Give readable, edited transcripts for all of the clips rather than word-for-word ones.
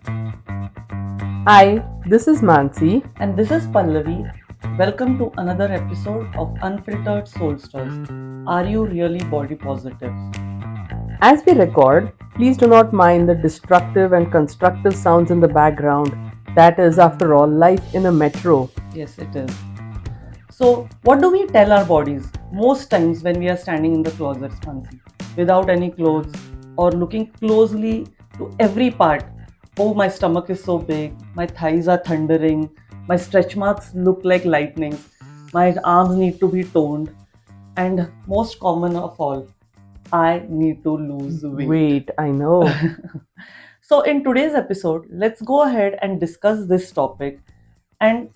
Hi, this is Mansi. And this is Pallavi. Welcome to another episode of Unfiltered Soul Stars. Are you really body positive? As we record, please do not mind the destructive and constructive sounds in the background. That is, after all, life in a metro. Yes, it is. So, what do we tell our bodies most times when we are standing in the closet, Mansi, without any clothes or looking closely to every part? Oh, my stomach is so big, my thighs are thundering, my stretch marks look like lightning, my arms need to be toned, and most common of all, I need to lose weight. Wait, I know. So, in today's episode, let's go ahead and discuss this topic and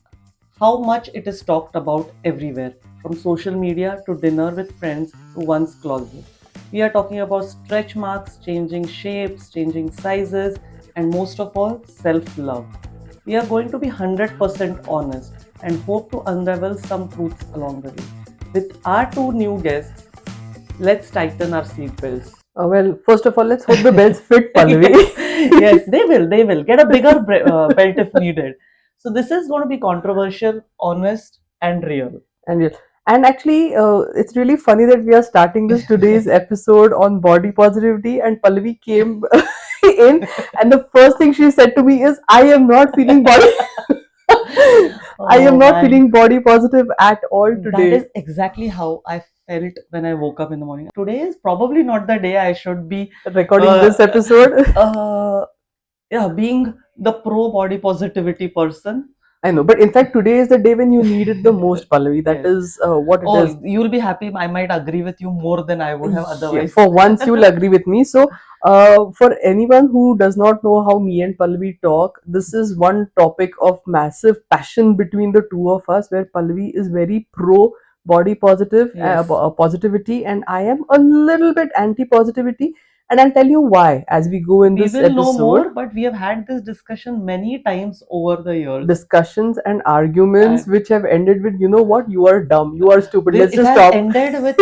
how much it is talked about everywhere, from social media to dinner with friends to one's closet. We are talking about stretch marks, changing shapes, changing sizes, and most of all, self love. We are going to be 100% honest and hope to unravel some truths along the way. With our two new guests, let's tighten our seatbelts. Well, first of all, let's hope the bells fit, Pallavi. Yes, yes, they will. They will get a bigger belt if needed. So this is going to be controversial, honest, and real. and you- and actually, it's really funny that we are starting this today's episode on body positivity, and Pallavi came in, and the first thing she said to me is, "I am not feeling body." I am Oh not man, feeling body positive at all that today. is exactly how I felt when I woke up in the morning. Today is probably not the day I should be, Recording uh, this episode. uh, yeah, being the pro body positivity person. I know, but in fact, today is the day when you need it the most, Pallavi. That Yes. is what it is. Oh, you'll be happy. I might agree with you more than I would have Yeah, otherwise. for once, you'll agree with me. So, for anyone who does not know how me and Pallavi talk, this is one topic of massive passion between the two of us, where Pallavi is very pro body positive, Yes. positivity, and I am a little bit anti positivity. And I'll tell you why as we go in We this will know episode. more, but we have had this discussion many times over the years. Discussions and arguments And which have ended with, you know what, you are dumb, you are stupid, let's it just has stop. ended with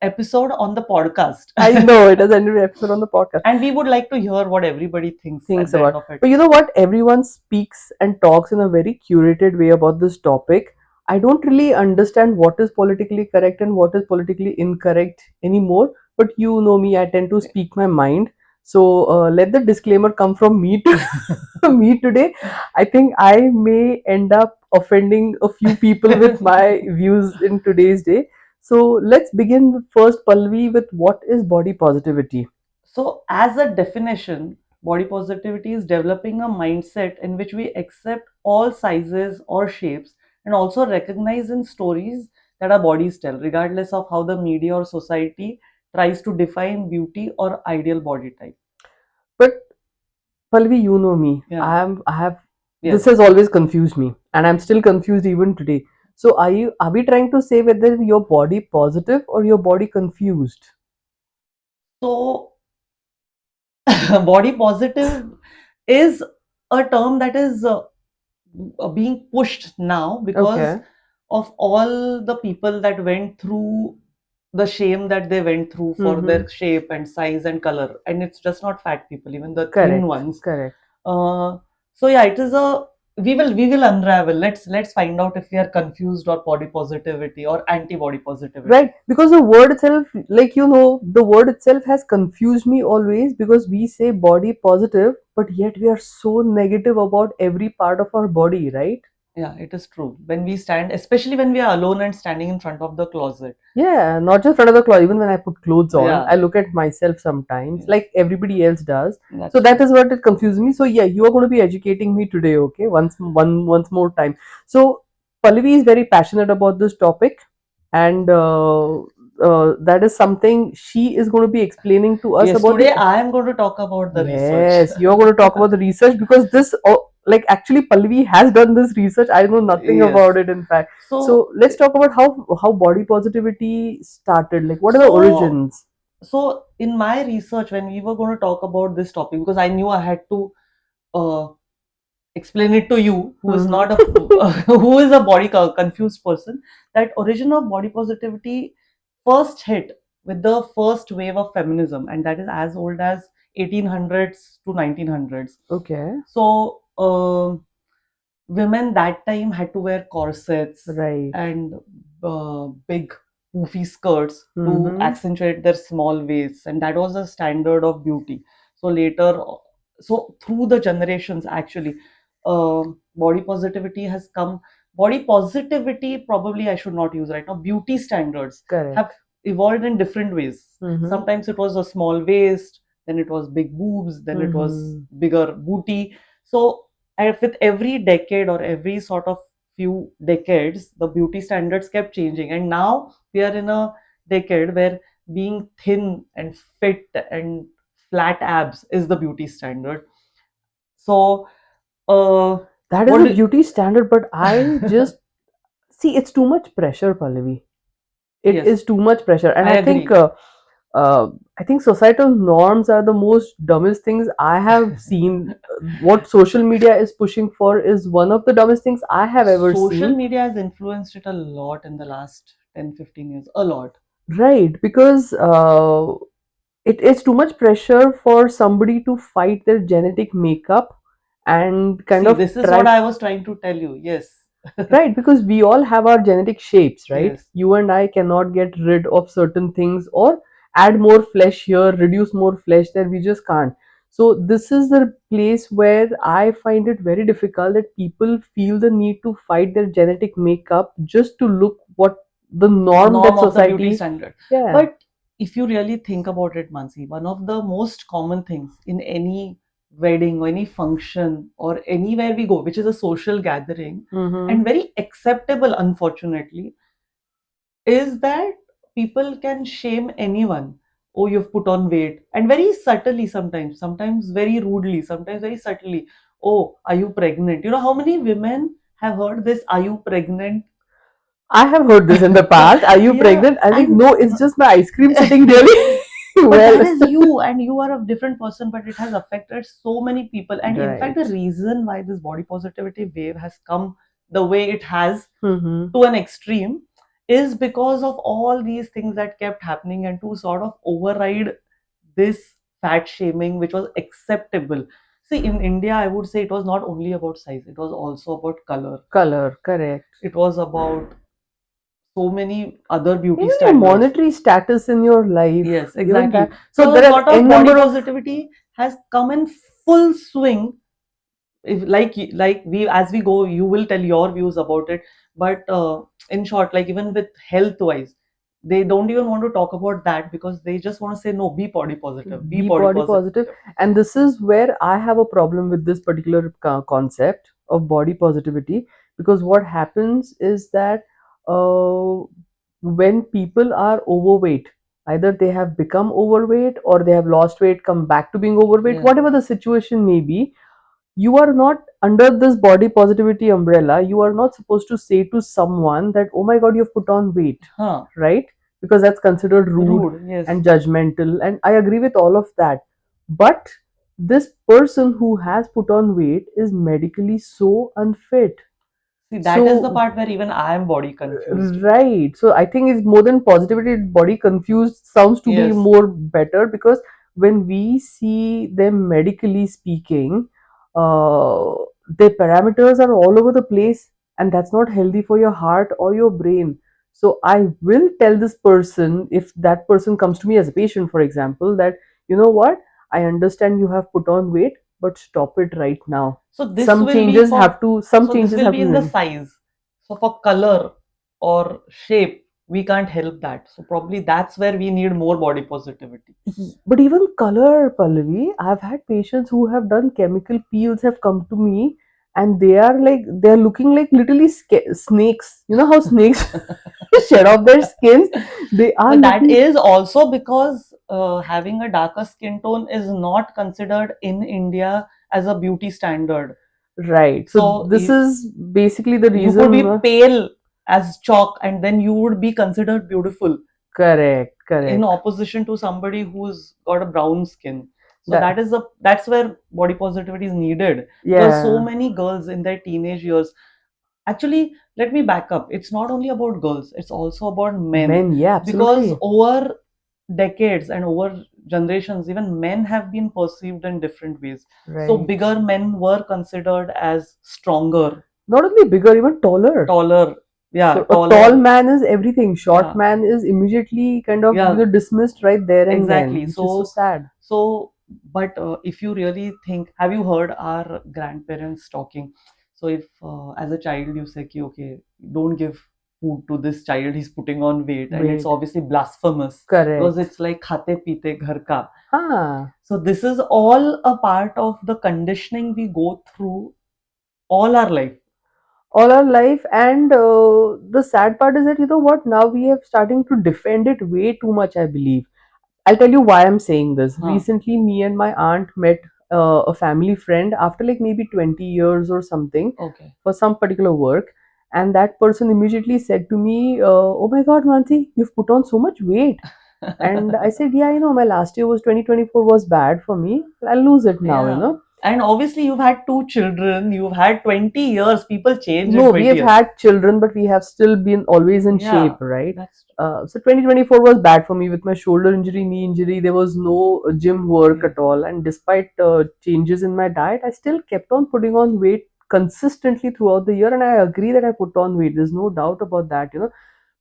episode on the podcast. I know it has ended with episode on the podcast. And we would like to hear what everybody thinks Thinks at the end about, of it. but you know what, everyone speaks and talks in a very curated way about this topic. I don't really understand what is politically correct and what is politically incorrect anymore, but you know me, I tend to speak my mind. So let the disclaimer come from me to me today. I think I may end up offending a few people with my views in today's day. So let's begin first, Palvi, with what is body positivity. So, as a definition, body positivity is developing a mindset in which we accept all sizes or shapes and also recognize in stories that our bodies tell, regardless of how the media or society tries to define beauty or ideal body type. But Palvi, you know me. Yeah, I have. This yes. has always confused me, and I'm still confused even today. So, are we trying to say whether your body positive or your body confused? So, body positive is a term that is being pushed now because Okay. of all the people that went through the shame that they went through for Mm-hmm. their shape and size and color, and it's just not fat people, even the thin Correct. ones. Correct. uh, so yeah, it is a we will unravel. Let's find out if we are confused or body positivity or anti-body positivity. Right, because the word itself, like the word itself has confused me always, because we say body positive, but yet we are so negative about every part of our body, right? Yeah, it is true. When we stand, especially when we are alone and standing in front of the closet. Yeah, not just front of the cloth. Even when I put clothes on, Yeah, I look at myself sometimes, yes, like everybody else does. So that's that true. is what it confuses me. So yeah, you are going to be educating me today, okay? Once more time. So Pallavi is very passionate about this topic, and that is something she is going to be explaining to us Yes, about today the. I am going to talk about the research. Yes, you're going to talk about the research, because this, like, actually, Pallavi has done this research. I know nothing Yes. about it, in fact. So, So let's talk about how body positivity started. Like, what are the so, origins? so in my research, when we were going to talk about this topic, because I knew I had to uh, explain it to you, who is Mm-hmm. not a who is a body confused person, that origin of body positivity first hit with the first wave of feminism, and that is as old as 1800s to 1900s. Okay. So women that time had to wear corsets Right. and big poofy skirts to Mm-hmm. accentuate their small waists, and that was the standard of beauty. So later, so through the generations, actually, body positivity has come. Body positivity, probably I should not use right now. Beauty standards have Correct. evolved in different ways. Mm-hmm. Sometimes it was a small waist, then it was big boobs, then it was Mm-hmm. bigger booty. So and with every decade or every sort of few decades, the beauty standards kept changing, and now we are in a decade where being thin and fit and flat abs is the beauty standard. So That is what a do beauty standard, but I just see it's too much pressure, Pallavi. It yes, is too much pressure, and I agree. uh, I think societal norms are the most dumbest things I have seen. What social media is pushing for is one of the dumbest things I have ever Social seen. media has influenced it a lot in the last 10-15 years, a lot. Right, because it is too much pressure for somebody to fight their genetic makeup and kind See, of this is what try. I was trying to tell you. Yes. Right, because we all have our genetic shapes, right? Yes. You and I cannot get rid of certain things or add more flesh here, reduce more flesh there. We just can't. So, this is the place where I find it very difficult that people feel the need to fight their genetic makeup just to look what the norm Norm that of the beauty society. standard. Yeah. But if you really think about it, Mansi, one of the most common things in any wedding or any function or anywhere we go, which is a social gathering, Mm-hmm. and very acceptable, unfortunately, is that people can shame anyone. Oh, you've put on weight. And very subtly sometimes very rudely, sometimes very subtly. Oh, are you pregnant? You know how many women have heard this, are you pregnant? I have heard this in the past. Are you Yeah, pregnant? I think and no, it's just my ice cream sitting really but that well. is you, and you are a different person, but it has affected so many people. And in fact, the Right. reason why this body positivity wave has come the way it has Mm-hmm. to an extreme is because of all these things that kept happening, and to sort of override this fat shaming which was acceptable. See, in India, I would say it was not only about size, it was also about color, Color, correct. it was about so many other beauty Even your standards. monetary status in your life, Yes, even exactly. that. So So a there are sort of n body number of. positivity has come in full swing. If like we as we go, you will tell your views about it. But in short, like even with health wise, they don't even want to talk about that because they just want to say no, be body positive, be Be body body positive, positive. and this is where I have a problem with this particular concept of body positivity, because what happens is that uh, when people are overweight, either they have become overweight or they have lost weight, come back to being overweight, Yeah. whatever the situation may be, you are not under this body positivity umbrella. You are not supposed to say to someone that, oh my god, you've put on weight, Huh. right? Because that's considered rude Rude. Yes. and judgmental, and I agree with all of that. But this person who has put on weight is medically so unfit. See, that is the So part where even I am body confused. right. So I think it's more than positivity. Body confused sounds to be Yes. more better, because when we see them medically speaking, uh, their parameters are all over the place, and that's not healthy for your heart or your brain. So I will tell this person, if that person comes to me as a patient, for example, that you know what, I understand you have put on weight, but stop it right now. So this Some will be changes for have to. Some so this changes will have be to be in the made. size. So for color or shape, we can't help that. So probably that's where we need more body positivity. But even color, Pallavi, I've had patients who have done chemical peels have come to me, and they're looking like literally snakes. You know how snakes shed off their skins? They are But that looking. is also because having a darker skin tone is not considered in India as a beauty standard. Right. So So this is basically the you could reason. be pale as chalk and then you would be considered beautiful, Correct, in correct. opposition to somebody who's got a brown skin. So That, that's where body positivity is needed, because so yeah. many girls in their teenage years, actually, let me back up, it's not only about girls, it's also about men. Men, yeah, Because absolutely. over decades and over generations, even men have been perceived in different ways. So Right. bigger men were considered as stronger, Not only bigger, even taller. taller. Yeah, So a tall taller. man is everything. Short Yeah, man is immediately kind of yeah, dismissed right there and then, exactly. which is so So, sad. but if you really think, have you heard our grandparents talking? So, if as a child you say, "Ki, okay, don't give food to this child, he's putting on weight," and it's Wait. obviously blasphemous because Correct. it's like khate pite ghar ka. Huh. So, this is all a part of the conditioning we go through all our life. All our life, and the sad part is that you know what? Now we have starting to defend it way too much, I believe. I'll tell you why I'm saying this. Huh. Recently, me and my aunt met a family friend after like maybe 20 years or something Okay. for some particular work. And that person immediately said to me, "Oh my God, Mansi, you've put on so much weight." And I said, "Yeah, you know, my last year was 2024 was bad for me. I'll lose it now, you Yeah. know." And obviously, you've had two children, you've had 20 years. People change in No, we 20 have years. had children, but we have still been always in shape, Yeah, right? that's So 2024 was bad for me with my shoulder injury, knee injury. There was no gym work yes. at all, and despite changes in my diet, I still kept on putting on weight consistently throughout the year. And I agree that I put on weight. There's no doubt about that, you know.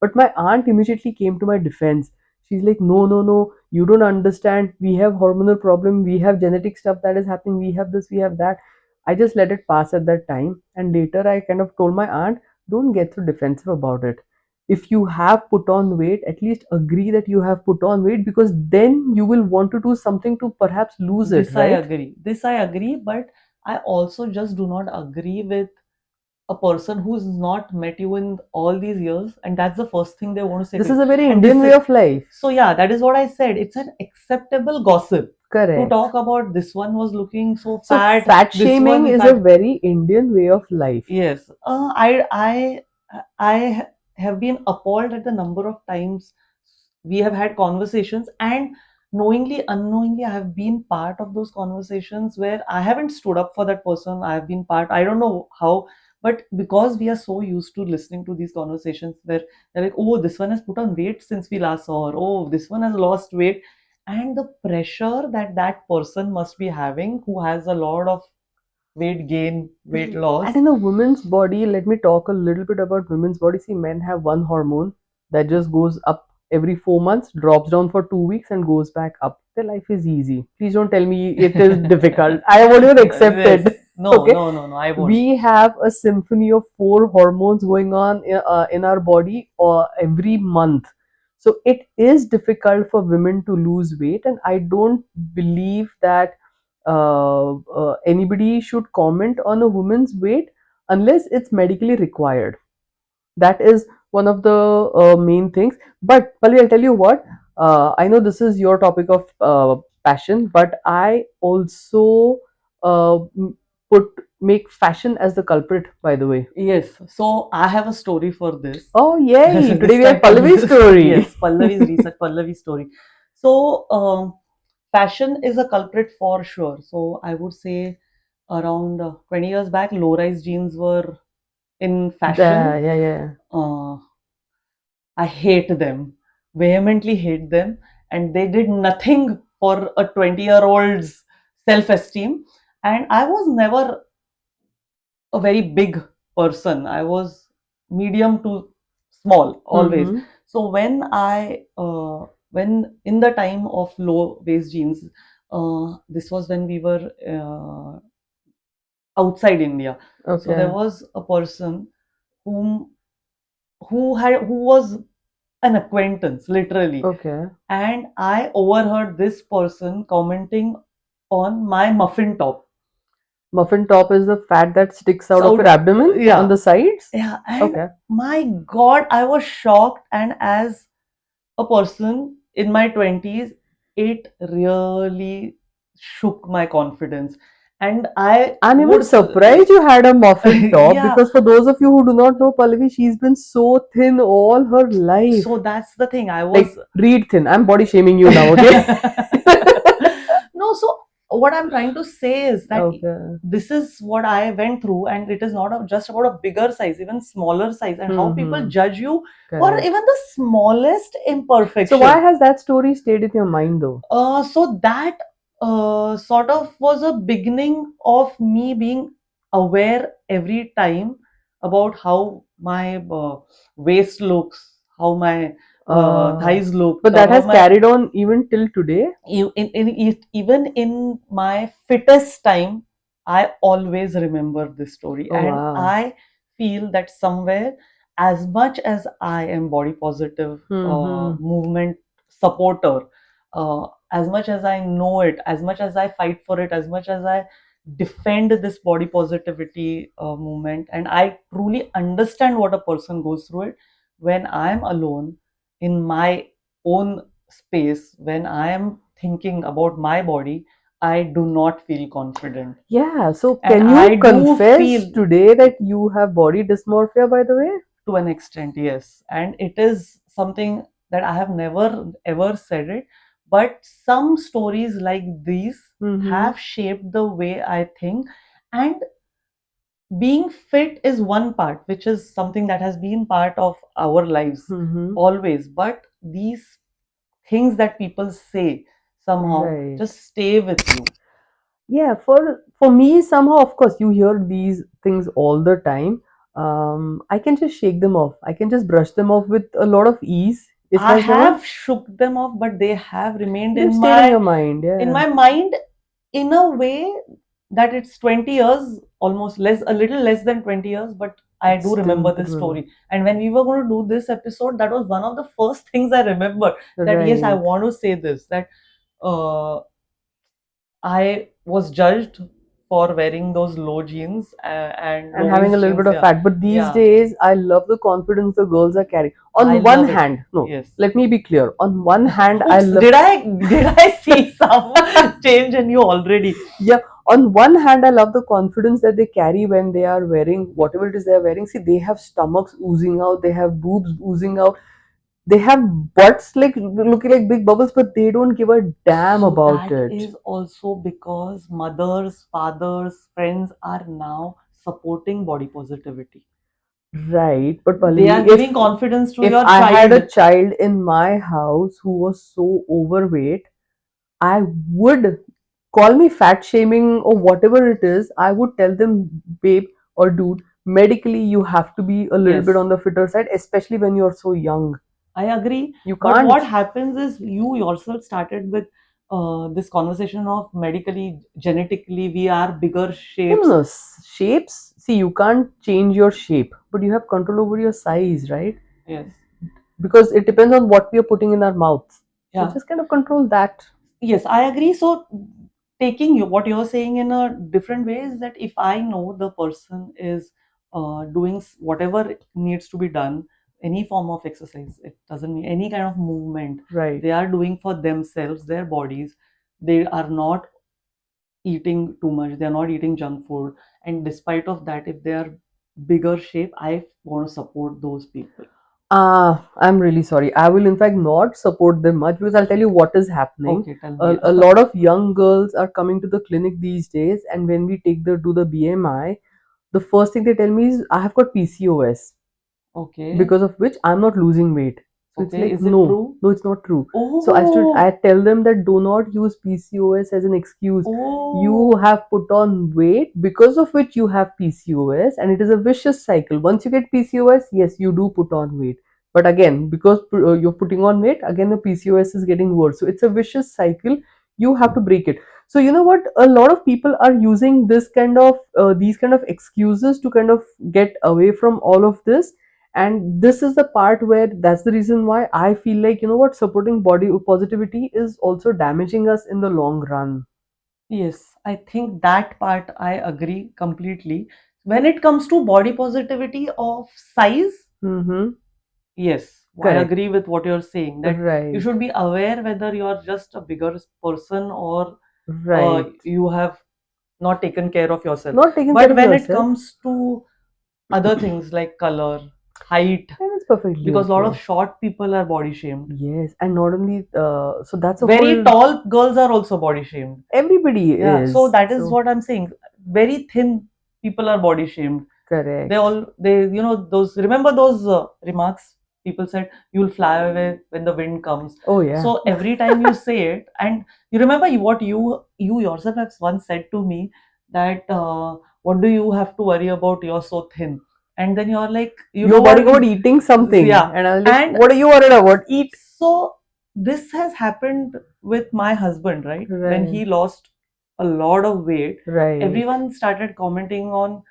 But my aunt immediately came to my defense. She's like, "No, no, no, you don't understand. We have hormonal problem. We have genetic stuff that is happening. We have this, we have that." I just let it pass at that time. And later I kind of told my aunt, don't get so defensive about it. If you have put on weight, at least agree that you have put on weight, because then you will want to do something to perhaps lose it, This I right? agree. This I agree, but I also just do not agree with a person who's not met you in all these years, and that's the first thing they want to say This to you. is a very And Indian this way is of life. so, yeah, that is what I said. It's an acceptable gossip to Correct. talk about this one was looking so So fat, fat this shaming one is a fat. very Indian way of life. Yes, I have been appalled at the number of times we have had conversations, and knowingly, unknowingly, I have been part of those conversations where I haven't stood up for that person. I have been part. I don't know how, but because we are so used to listening to these conversations where they're like, "Oh, this one has put on weight since we last saw her. Oh, this one has lost weight," and the pressure that that person must be having who has a lot of weight gain, weight And loss. in a woman's body, let me talk a little bit about women's body. See, men have one hormone that just goes up every 4 months, drops down for 2 weeks, and goes back up. Their life is easy. Please don't tell me it is difficult. I won't even accept Yes. it. No, Okay. no, no, no, I won't. We have a symphony of four hormones going on in our body every month. So it is difficult for women to lose weight, and I don't believe that anybody should comment on a woman's weight unless it's medically required. That is one of the main things. But Pali, I'll tell you what. I know this is your topic of passion, but I also put make fashion as the culprit. By the way. Yes. So I have a story for this. Oh yay! Today This we have time, Pallavi's story. yes, Pallavi's research, Pallavi's story. So, fashion is a culprit for sure. So I would say around 20 years back, low-rise jeans were in fashion. Yeah, yeah. Uh, I hate them, vehemently hate them, and they did nothing for a 20-year-old's self-esteem. And I was never a very big person. I was medium to small always. Mm-hmm. So when in the time of low waist jeans, this was when we were outside India. So there Okay. was a person whom who was an acquaintance literally, Okay. and I overheard this person commenting on my muffin top. Muffin top is the fat that sticks out of So your abdomen on yeah, the sides. yeah, and Okay. my God, I was shocked. And as a person in my 20s, it really shook my confidence. And I I'm even would, surprised you had a muffin top, yeah, because for those of you who do not know Pallavi, she's been so thin all her life. so that's the thing. I was, Like, read thin. I'm body shaming you now, okay? no, so what I'm trying to say is that Okay. this is what I went through, and it is not just about a bigger size, even smaller size, and how people Mm-hmm. judge you for Correct. even the smallest So why imperfection. has that story stayed in your mind though? So that sort of was a beginning of me being aware every time about how my waist looks, how my Uh, thighs look, but that how has my carried on even till today. even in my fittest time, I always remember this story, Oh and wow. I feel that somewhere, as much as I am body positive Mm-hmm. movement supporter, as much as I know it, as much as I fight for it, as much as I defend this body positivity movement, and I truly understand what a person goes through it. When I am alone in my own space, when I am thinking about my body, I do not feel confident. Yeah. So And can I you do confess feel, today that you have body dysmorphia, by the way? to an extent, yes. And it is something that I have never ever said it. But some stories like these Mm-hmm. have shaped the way I think. And being fit is one part, which is something that has been part of our lives Mm-hmm. always. But these things that people say somehow Right. just stay with you. Yeah, for me somehow, of course, you hear these things all the time. I can just shake them off. I can just brush them off with a lot of ease. It I has never. have shook them off, but they have remained They've stayed in your mind. Yeah, mind in a way that it's 20 years, almost less, a little less than 20 years, but I it's do still remember there. this story. And when we were going to do this episode, that was one of the first things I remember, that yes, I Right. want to say this, that uh, I was judged for wearing those low jeans and And low having a waist little jeans. bit of Yeah, fat. But these yeah, days, I love the confidence the girls are carrying. I On one love it. hand, no, Yes. let me be clear. On one hand, I Oops, love. did I see some change in you already? Yeah, on one hand, I love the confidence that they carry when they are wearing whatever it is they are wearing. See, they have stomachs oozing out, they have boobs oozing out, they have butts like looking like big bubbles, but they don't give a damn So about that it. is also because mothers, fathers, friends are now supporting body positivity. Right, but They Palini, are giving confidence to if your I had a child. child in my house who was so overweight, I would call me fat shaming or whatever it is. I would tell them, babe or dude, medically you have to be a little bit Yes, on the fitter side, especially when you're so young. I agree. You But can't. what happens is you yourself started with this conversation of medically, genetically, we are bigger No, no, shapes. no. Shapes. See, you can't change your shape, but you have control over your size, right? Yes. Because it depends on what we are putting in our mouths. So Yeah. just kind of control that. Yes, I agree. So taking you what you're saying in a different way is that if I know the person is doing whatever needs to be done, any form of exercise, it doesn't mean any kind of movement, Right. they are doing for themselves, their bodies, they are not eating too much, they are not eating junk food, and despite of that, if they are bigger shape, I want to support those people. I'm really sorry. I will, in fact, not support them much because I'll tell you what is happening. Okay, tell me. A lot of young girls are coming to the clinic these days, and when we take the do the BMI, the first thing they tell me is I have got PCOS, Okay, because of which I'm not losing weight. So it's okay, like, is it no, true? no, it's not true. So I Oh, tell them that do not use PCOS as an excuse. You oh. have put on weight because of which you have PCOS, and it is a vicious cycle. Once you get PCOS, yes, you do put on weight. But again, because you're putting on weight, again the PCOS is getting worse. So it's a vicious cycle. You have to break it. So you know what? A lot of people are using this kind of these kind of excuses to kind of get away from all of this, and this is the part where that's the reason why I feel like, you know what, supporting body positivity is also damaging us in the long run. Yes, I think that part I agree completely. When it comes to body positivity of size, Mm-hmm. yes, I Correct. agree with what you're saying, that you Right. should be aware whether you're just a bigger person or Right. you have not taken care of yourself. Not taking care But of when it yourself. comes to other things like color, height, And it's perfectly because a lot of okay. short people are body shamed. Yes, and not only so that's a Very whole, tall girls are also body shamed. everybody Yeah, so is. that is So what I'm saying. Very thin people are body shamed. They correct. all, they, you know, those, remember those remarks people said, you'll fly away when the wind comes. Oh yeah. So every time you say it, and you remember what you yourself have once said to me, that what do you have to worry about, you're so thin. And then you're like, you know You're what worrying we, about eating something, yeah. and I was like, And what are you worried about? Eat. so this has happened with my husband, right? When Right. he lost a lot of weight, Right. everyone started commenting on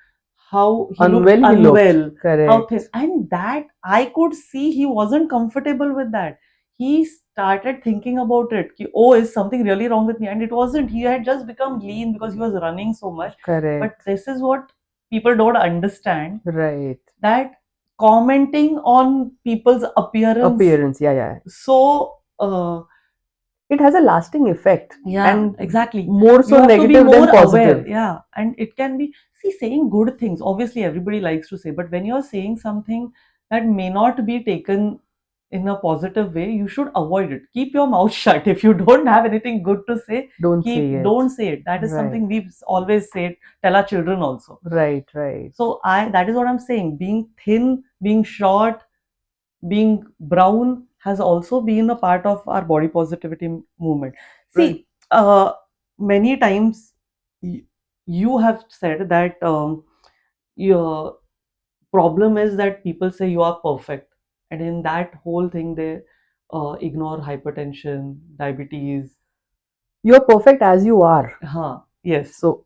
how he looked Unwell he looked. unwell, how thin, Correct. and that I could see he wasn't comfortable with that. He started thinking about it. Ki, oh, is something really wrong with me? And it wasn't. He had just become lean because he was running so much. But Correct. this is what people don't understand, Right. that commenting on people's appearance, Appearance. Yeah, yeah. so It has a lasting effect, yeah, and exactly. more You so have to be negative more than aware. positive. Yeah, and it can be, see, saying good things. Obviously, everybody likes to say, but when you're saying something that may not be taken in a positive way, you should avoid it. Keep your mouth shut. If you don't have anything good to say, Don't say it. don't say it. That is Right. something we've always said. Tell our children also. Right. Right. So that is what I'm saying. Being thin, being short, being brown has also been a part of our body positivity movement. Right. See, many times y- you have said that your problem is that people say you are perfect, and in that whole thing they ignore hypertension, diabetes. You're perfect as you are. Huh, yes. So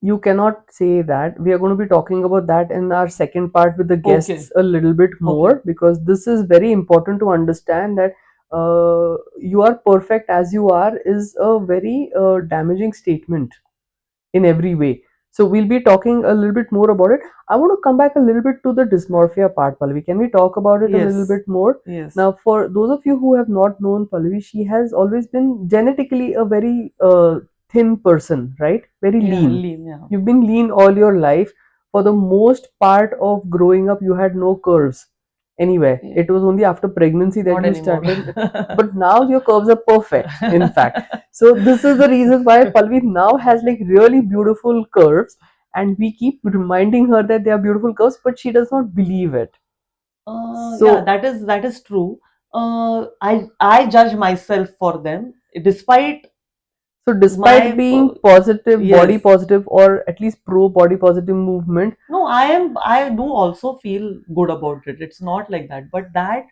you cannot say that. We are going to be talking about that in our second part with the Okay, guests a little bit okay. more, because this is very important to understand that you are perfect as you are is a very damaging statement in every way. So we'll be talking a little bit more about it. I want to come back a little bit to the dysmorphia part, Pallavi. Can we talk about it a little Yes, bit more? yes. Now, for those of you who have not known Pallavi, she has always been genetically a very thin person, right? Very Yeah, lean. lean, yeah. You've been lean all your life. For the most part of growing up, you had no curves anywhere. Yeah. It was only after pregnancy that Not you anymore. started. But now your curves are perfect, in fact. So this is the reason why Palvi now has like really beautiful curves, and we keep reminding her that they are beautiful curves, but she does not believe it. Yeah, So, that is true. I judge myself for them, despite so despite my being positive, body yes. positive, or at least pro body positive movement, No, I do also feel good about it. It's not like that, but that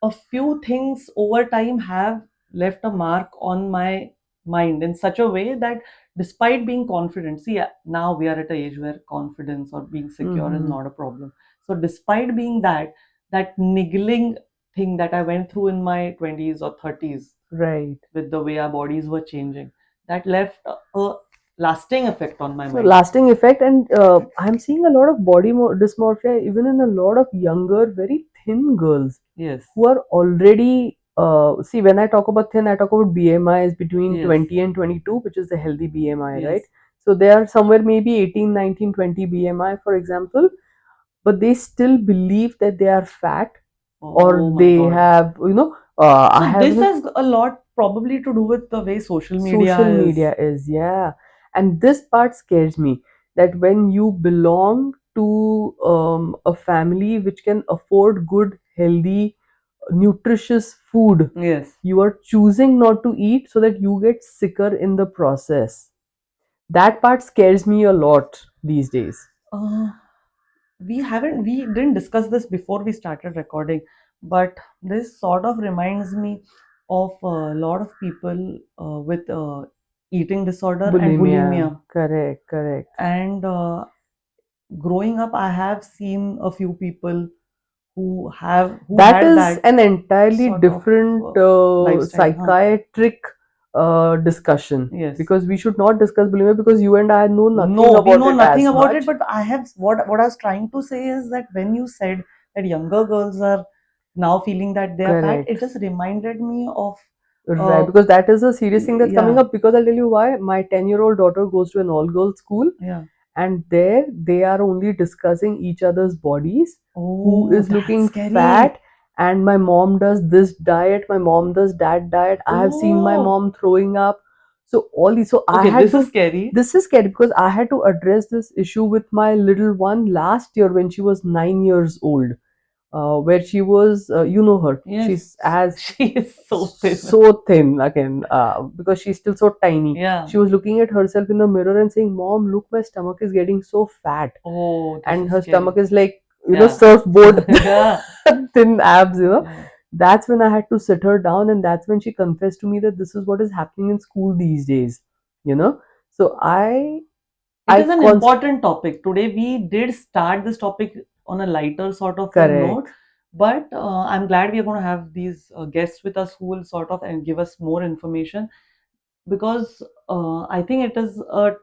a few things over time have left a mark on my mind in such a way that despite being confident, see, now we are at an age where confidence or being secure is mhm, not a problem. So despite being that, that niggling thing that I went through in my 20s or 30s right. with the way our bodies were changing, that left a lasting effect on my So mind. lasting effect, and I'm seeing a lot of body dysmorphia even in a lot of younger, very thin girls Yes, who are already. See, when I talk about thin, I talk about BMI is between yes, 20 and 22, which is the healthy BMI, yes. right? So they are somewhere maybe 18, 19, 20 BMI, for example, but they still believe that they are fat, or Oh my they God. have, I So have this has a lot probably to do with the way social social media is. media is, yeah. And this part scares me, that when you belong to a family which can afford good, healthy, nutritious food, Yes. you are choosing not to eat so that you get sicker in the process. That part scares me a lot these days. Uh, we didn't discuss this before we started recording, but this sort of reminds me of a lot of people with eating disorder and Bulimia, bulimia. correct, correct. And growing up, I have seen a few people who That had is that an entirely sort of different lifestyle, huh? psychiatric discussion, Yes. because we should not discuss bulimia, because you and I know nothing No, we about know it nothing as about it, much. but I have what I was trying to say is that when you said that younger girls are now feeling that they are fat, it Correct. just reminded me of Right, uh because that is a serious thing that's coming yeah, up. Because I'll tell you why. My 10-year-old daughter goes to an all girls school, yeah. and there they are only discussing each other's bodies, who Oh, is that's looking scary. fat, and my mom does this diet, my mom does that diet, I have seen my Oh, mom throwing up. So all these, so I okay, had this to, is scary. this is scary because I had to address this issue with my little one last year when she was 9 years old, where she was, you know her, Yes, she's as she is so thin. so thin again, because she's still so tiny. Yeah. She was looking at herself in the mirror and saying, "Mom, look, my stomach is getting so fat," Oh, this and is her scary. stomach is like, Yeah. surfboard Yeah. thin abs. Yeah. That's when I had to sit her down, and that's when she confessed to me that this is what is happening in school these days. You know, so It I is an const important topic. Today we did start this topic on a lighter sort of a note, correct. but I'm glad we are going to have these guests with us who will sort of and give us more information, because I think it is a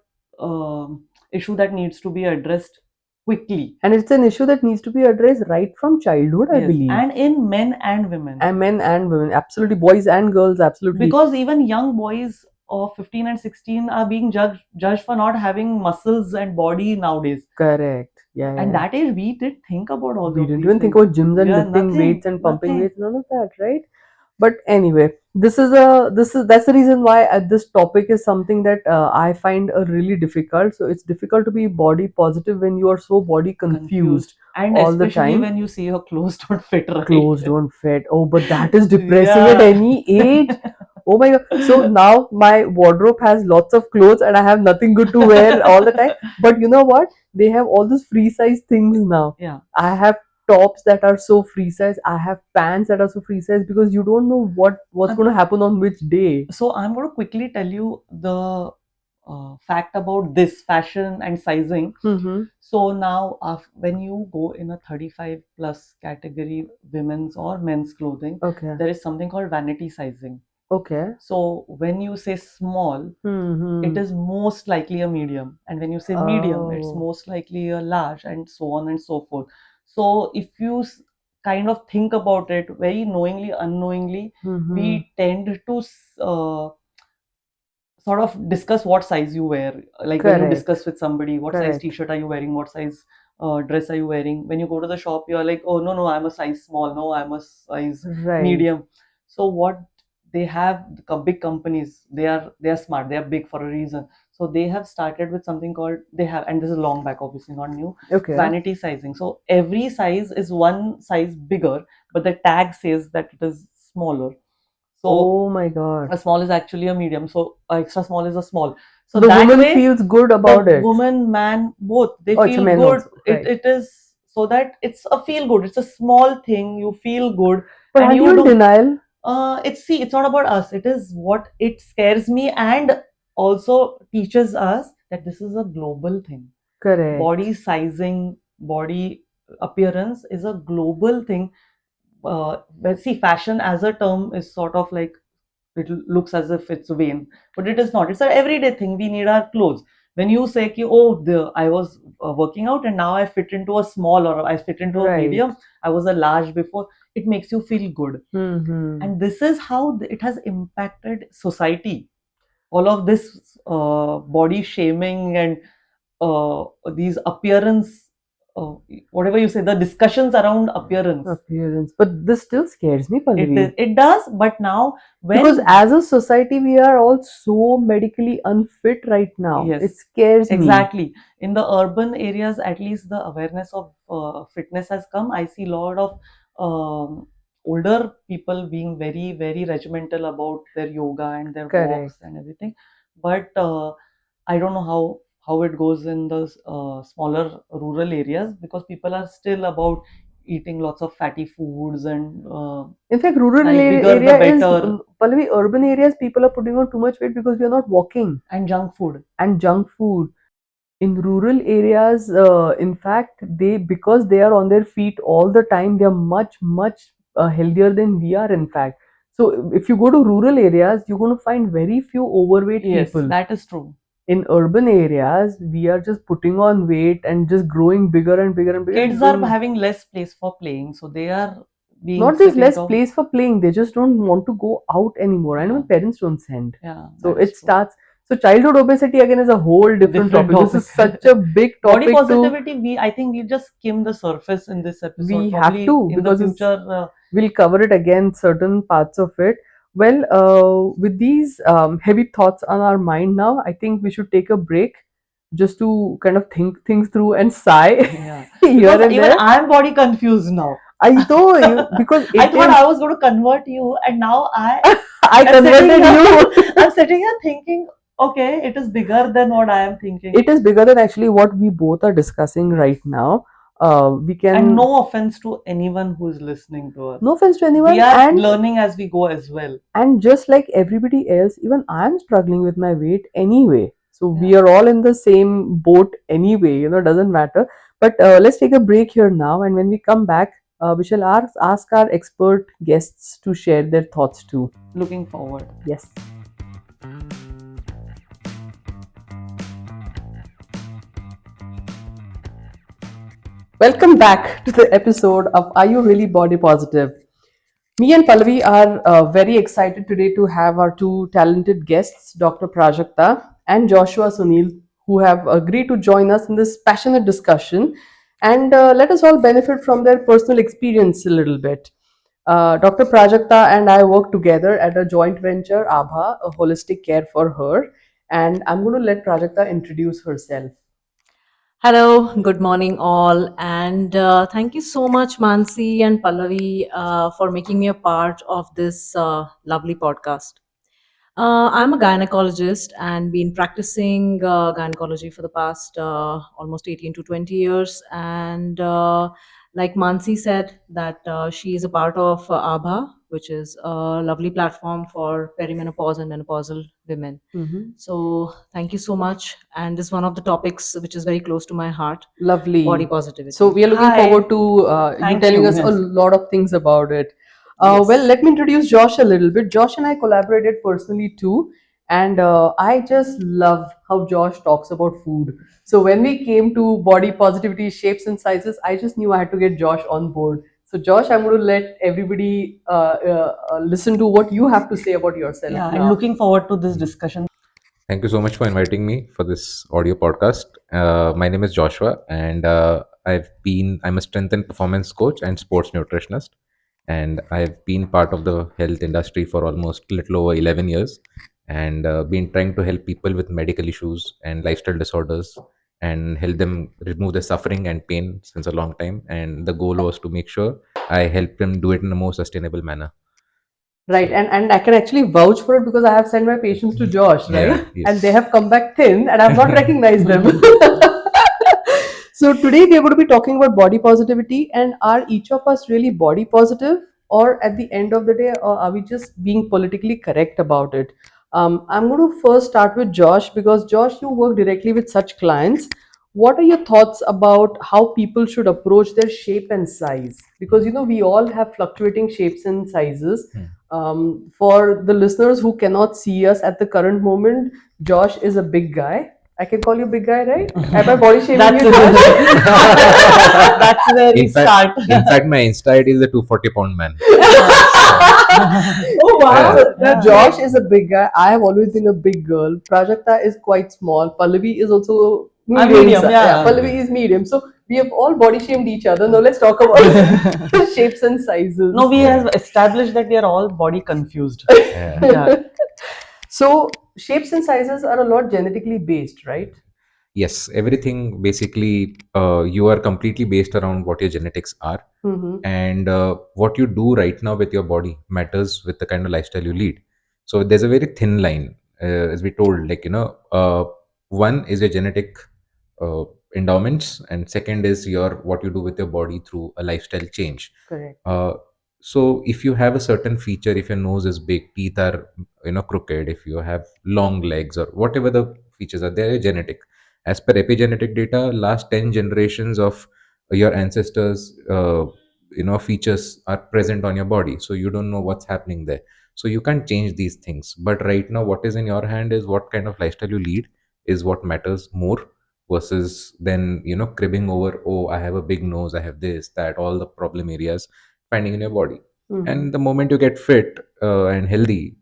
issue that needs to be addressed quickly. And it's an issue that needs to be addressed right from childhood, I Yes, believe. and in men and women, And men and women, absolutely, boys and girls, absolutely. because even young boys of 15 and 16 are being judged for not having muscles and body nowadays. Correct. Yeah, And yeah. that age, we did think about all We of didn't these even think things. about gyms We and are lifting nothing, weights and pumping nothing. weights, none of that, right? But anyway, that's the reason why this topic is something that I find really difficult. So it's difficult to be body positive when you are so body confused Confused. And all the especially time. when you see your clothes don't fit right. Clothes don't fit. Oh, but that is depressing at Yeah. any age. Oh my god. So now my wardrobe has lots of clothes and I have nothing good to wear all the time. But you know what? They have all these free size things now. Yeah. I have tops that are so free size. I have pants that are so free size because you don't know what's Um, going to happen on which day. so I'm going to quickly tell you the fact about this fashion and sizing. Mm-hmm. So now, when you go in a 35 plus category, women's or men's clothing, Okay. there is something called vanity sizing. Okay. So when you say small, it Mm-hmm. is most likely a medium, and when you say medium, it's Oh. most likely a large, and so on and so forth. So if you kind of think about it very knowingly, unknowingly, Mm-hmm. we tend to sort of discuss what size you wear. Like when you Correct. discuss with somebody, what size Correct. t-shirt are you wearing, what size dress are you wearing, when you go to the shop you are like, oh no, no, I'm a size small, no, I'm a size Right. medium. So what they have, the big companies, they are smart, they are big for a reason. So they have started with something called, they have, and this is long back, obviously not new, Okay. vanity sizing. So every size is one size bigger, but the tag says that it is smaller. So Oh my god. a small is actually a medium, so a extra small is a small. So So the that woman way, feels good the about it. woman, man, both, they Oh, it's a feel man good. also, it, right? it is so that it's a feel good, it's a small thing, you feel good. But And aren't you you in don't, denial? it's, see, it's not about us, it is what it scares me, and also teaches us that this is a global thing. Body Correct. sizing, body appearance is a global thing. But see, fashion as a term is sort of like, it looks as if it's vain, but it is not. It's an everyday thing. We need our clothes. When you say ki, oh, I was working out and now I fit into a small, or I fit into a Right. medium, I was a large before, it makes you feel good. Mm-hmm. And this is how it has impacted society. All of this body shaming and these appearance, uh, whatever you say, the discussions around appearance. Appearance. But this still scares me, Pallavi. It does, but now Because when, as a society, we are all so medically unfit right now. It yes, scares me. exactly. In the urban areas, at least the awareness of fitness has come. I see a lot of older people being very, very regimental about their yoga and their walks Correct. and everything. But I don't know how it goes in the smaller rural areas, because people are still about eating lots of fatty foods and In fact, rural like bigger the area is, better, Pallavi, urban areas, people are putting on too much weight because we are not walking, and junk food. and junk food. In rural areas, in fact, they, because they are on their feet all the time, they are much healthier than we are, in fact. So if you go to rural areas, you're going to find very few overweight Yes, people. that is true. In urban areas, we are just putting on weight and just growing bigger and bigger and bigger and Kids are doing, having less place for playing, so they are being not just sit less into, place for playing, they just don't want to go out anymore. I know my yeah, parents don't send. yeah, So that it is true. starts. So childhood obesity again is a whole different Different topic. This topic. is such a big Body topic to positivity, I think we just skim the surface in this episode. we have Probably to, in the because future, we'll cover it again, certain parts of it. Well, with these heavy thoughts on our mind now, I think we should take a break just to kind of think things through and sigh yeah, here because and even there. I'm body confused now. I know you, because I it thought is. I was going to convert you, and now I I am sitting converted here. you. I'm sitting here thinking, okay, it is bigger than what I am thinking. It is bigger than actually what we both are discussing right now. We And can, no offense to anyone who is listening to us. no offense to We anyone, are learning as we go as well. and just like everybody else, even I'm struggling with my weight anyway. So we Yeah. are all in the same boat anyway. Doesn't matter. But let's take a break here now, and when we come back, we shall ask our expert guests to share their thoughts too. Looking forward. Yes. Welcome back to the episode of Are You Really Body Positive? Me and Pallavi are very excited today to have our two talented guests, Dr. Prajakta and Joshua Sunil, who have agreed to join us in this passionate discussion and let us all benefit from their personal experience a little bit. Dr. Prajakta and I work together at a joint venture, Abha, a holistic care for her. And I'm going to let Prajakta introduce herself. Hello, good morning, all, and thank you so much, Mansi and Pallavi, for making me a part of this lovely podcast. I'm a gynecologist and been practicing gynecology for the past almost 18 to 20 years. And like Mansi said, that she is a part of ABHA, which is a lovely platform for perimenopause and menopausal women. Mhm. So thank you so much. And this is one of the topics which is very close to my heart, body Lovely. So positivity. we are looking forward Hi. to you Thank telling you. us a Yes. lot of things about it. Well, Yes. let me introduce Josh a little bit. Josh and I collaborated personally too, and I just love how Josh talks about food. So when we came to body positivity, shapes and sizes, I just knew I had to get Josh on board. So Josh, I'm going to let everybody listen to what you have to say about yourself Yeah, and now. looking forward to this discussion. Thank you so much for inviting me for this audio podcast. My name is Joshua, and I'm a strength and performance coach and sports nutritionist, and I've been part of the health industry for almost little over 11 years, and been trying to help people with medical issues and lifestyle disorders, and help them remove the suffering and pain since a long time. And the goal was to make sure I help them do it in a more sustainable manner. Right, So and I can actually vouch for it because I have sent my patients to Josh, yeah, right? And they yes. have come back thin, and I've not recognized them. So today we are going to be talking about body positivity, and are each of us really body positive, or at the end of the day, or are we just being politically correct about it? I'm going to first start with Josh because Josh, you work directly with such clients. What are your thoughts about how people should approach their shape and size? Because we all have fluctuating shapes and sizes. Hmm. For the listeners who cannot see us at the current moment, Josh is a big guy. I can call you big guy, right? Am I body shaming That's you, Josh? that's where we In fact, start. in fact, my Insta ID is a 240-pound man. Oh wow! Yeah. So Yeah. Josh is a big guy. I have always been a big girl. Prajakta is quite small. Pallavi is also I'm medium. medium, Yeah, yeah. Pallavi is medium. So we have all body shamed each other. Now let's talk about shapes and sizes. No, we Yeah. have established that we are all body confused. Yeah. Yeah. So shapes and sizes are a lot genetically based, right? Yes, everything basically, you are completely based around what your genetics are, Mm-hmm. and what you do right now with your body matters with the kind of lifestyle you lead. So there's a very thin line, as we told, like one is your genetic uh, endowments, and second is your what you do with your body through a lifestyle change. Correct. Uh, so if you have a certain feature, if your nose is big, teeth are crooked, if you have long legs or whatever the features are, they're genetic. As per epigenetic data, last 10 generations of your ancestors features are present on your body, so you don't know what's happening there. So you can't change these things, but right now what is in your hand is what kind of lifestyle you lead is what matters more, versus then cribbing over, oh, I have a big nose, I have this, that, all the problem areas finding in your body. Mm-hmm. And the moment you get fit and healthy,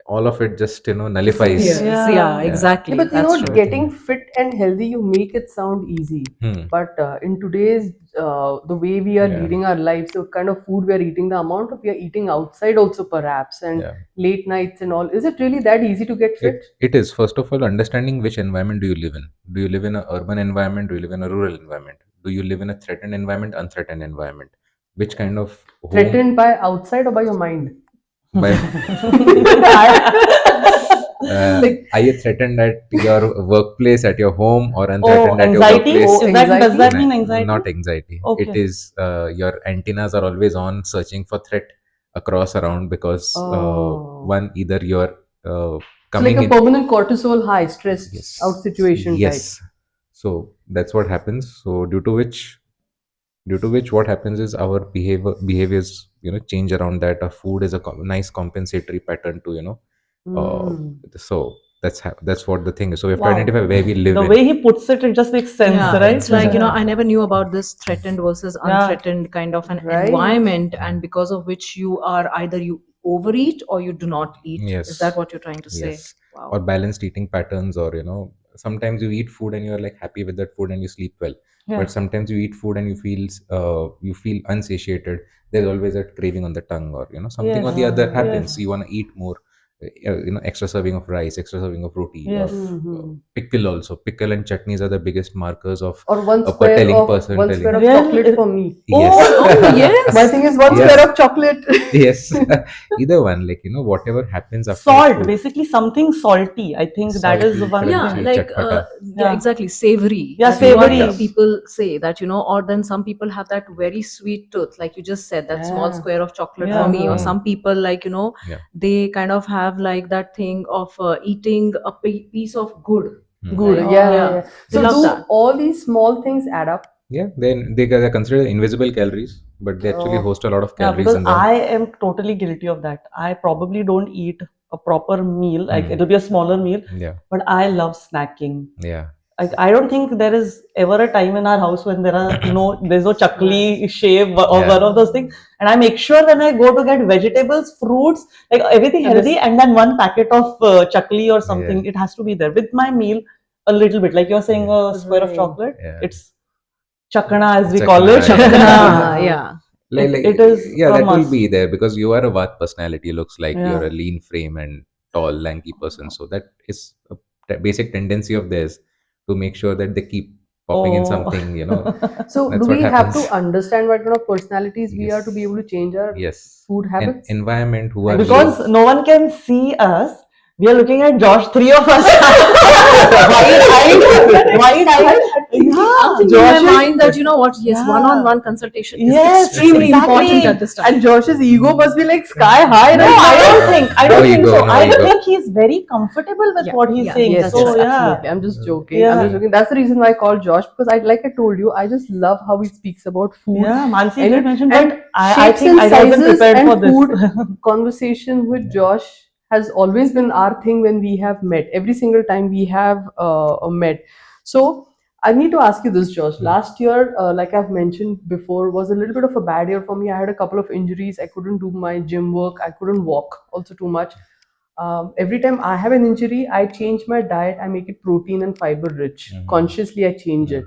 all of it just nullifies. Disappears. Yeah, Yeah. Yeah, Yeah, exactly. but you That's know, true. getting everything. fit and healthy, you make it sound easy. Hmm. But in today's, the way we are Yeah, leading our lives, the kind of food we are eating, the amount of we are eating outside also perhaps, and yeah. late nights and all, is it really that easy to get fit? It is, first of all, understanding which environment do you live in. Do you live in an urban environment? Do you live in a rural environment? Do you live in a threatened environment, unthreatened environment? Which kind of home? Threatened by outside or by your mind? By Like, are you threatened at your workplace, at your home, or Oh, unthreatened at your anxiety? workplace? oh, Is that, does anxiety? that mean anxiety? Not anxiety. It Okay. is your antennas are always on, searching for threat across around, because Oh. one, either you're So like coming a in. permanent cortisol high, stressed out Yes, situation type. yes. So that's what happens. So due to which what happens is our behaviors change around that. Our food is a nice compensatory pattern to uh, Hmm. so that's what the thing is. So we have to identify Wow. where we live The in. way he puts it, it just makes sense, Yeah, right? it's like, Yeah. I never knew about this threatened versus Yeah. unthreatened kind of an Right. environment, and Mm. because of which you are either you overeat or you do not eat. Is that Yes. what you're trying to say? Yes. Or Wow. balanced eating patterns, or sometimes you eat food and you're like happy with that food and you sleep well. Yeah. But sometimes you eat food and you feel unsatiated. There's always that craving on the tongue, or something or Yes. the other Yes. happens. You want to eat more, extra serving of rice, extra serving of roti, or Yes. Hmm. pickle also. Pickle and chutneys are the biggest markers of Or one a square telling of person one telling. square of Real. chocolate for me. Yes. Oh, Oh, My yes. thing is one Yes. square of chocolate. Yes. Either one, like whatever happens after salt. food. Basically, something salty. I think that is Salty, the one Yeah, crunchy, thing. like, chatpata. yeah, Yeah. exactly, savory. Yeah, That's what Yeah. savory. people say, that, or then some people have that very sweet tooth, like you just said, that small Yeah. square of chocolate for Yeah. me. Or Mm. some people, like, Yeah. they kind of have like that thing of eating a piece of good, Mm. Good. right? Yeah, Oh, yeah, Yeah, yeah. they So love do that. all these small things add up? Yeah. Then they are considered invisible calories, but they actually Oh, host a lot of yeah. calories Because in them. I am totally guilty of that. I probably don't eat a proper meal. Like Mm. it'll be a smaller meal, Yeah. but I love snacking. Yeah. Like I don't think there is ever a time in our house when there's no snacks. chakli shave or Yeah. one of those things. And I make sure when I go to get vegetables, fruits, like everything And healthy, this, and then one packet of chakli or Yeah. something. It has to be there with my meal. A little bit, like you're saying, Yeah. a square of right. chocolate. Yeah. It's chakana as we call it. Chakna. Yeah. Chakna, Chakna. yeah. It is Yeah, a that will must. be there because you are a Vat personality. Looks like you're Yeah. a lean frame and tall, lanky person. So that is a basic tendency of theirs to make sure that they keep popping in Oh. something. So do That's what we have happens. to understand what kind of personalities we are to be Yes. able to change our Yes. food An habits? environment who are Because lean. no one can see us. We are looking at Josh, three of us. Wide-eyed. Wide-eyed. I'm Yeah, thinking in my Josh is. mind that, what, yes, Yeah. one-on-one consultation is Yes, extremely important at exactly. this time. And Josh's ego must be like sky high No, right I now. don't think. I No don't think ego, so. no I ego. think he's very comfortable with Yeah, what he's yeah, saying. Yes, that's yes, So right. yeah, absolutely. I'm just joking. I'm yeah, just joking. That's the reason why I called Josh, because like I told you, I just love how he speaks about food yeah. Mansi did and mention, and but I shapes think and I wasn't sizes prepared for and this. food conversation with Yeah. Josh has always been our thing when we have met. Every single time we have met. So I need to ask you this, Josh. Mm. Last year, like I've mentioned before, was a little bit of a bad year for me. I had a couple of injuries. I couldn't do my gym work. I couldn't walk also too much. Every time I have an injury, I change my diet. I make it protein and fiber rich. Mhm. Consciously, I change Mm. it.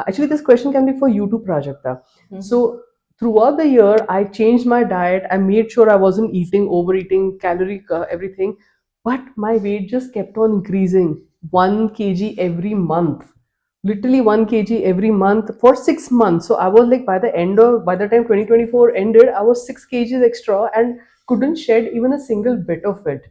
Actually, this question can be for you too, Prajakta. Mhm. So, throughout the year, I changed my diet. I made sure I wasn't eating, overeating, calorie, everything. But my weight just kept on increasing 1 kg every month. Literally 1 kg every month for 6 months. So I was like, by the time 2024 ended, I was 6 kgs extra and couldn't shed even a single bit of it.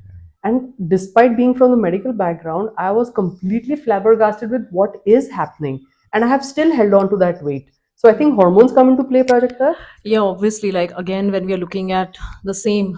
And despite being from the medical background, I was completely flabbergasted with what is happening. And I have still held on to that weight. So I think hormones come into play, Prajakta. Yeah, obviously, like, again, when we are looking at the same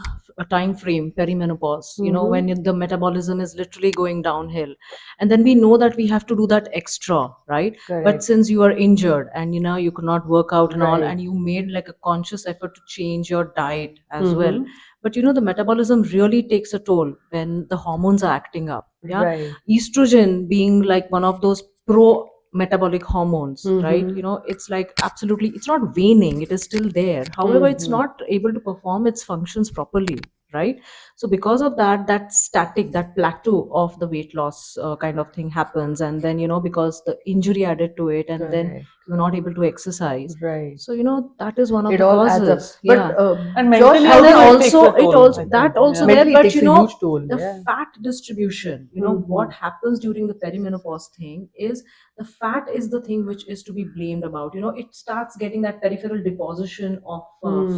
time frame, perimenopause, Mm-hmm. when the metabolism is literally going downhill, and then we know that we have to do that extra, right? But Correct. since you are injured and you could not work out and all, Right. and you made like a conscious effort to change your diet as well, Mm-hmm. but the metabolism really takes a toll when the hormones are acting up. Yeah, Right. estrogen being like one of those pro metabolic hormones, right? Mm-hmm. It's like, absolutely, it's not waning, it is still there, however it's Mm-hmm. not able to perform its functions properly, right? So because of that, that static, that plateau of the weight loss kind of thing happens, and then because the injury added to it, and then Correct. you're not able to exercise. Right. So that is one of It the all adds up. causes, But yeah. And Josh, mentally how And do then also you it takes also, a it toll, also I that think. also Yeah. there, mentally it but takes a huge toll, the yeah. fat distribution, Hmm. what happens during the perimenopause thing is the fat is the thing which is to be blamed about. It starts getting that peripheral deposition of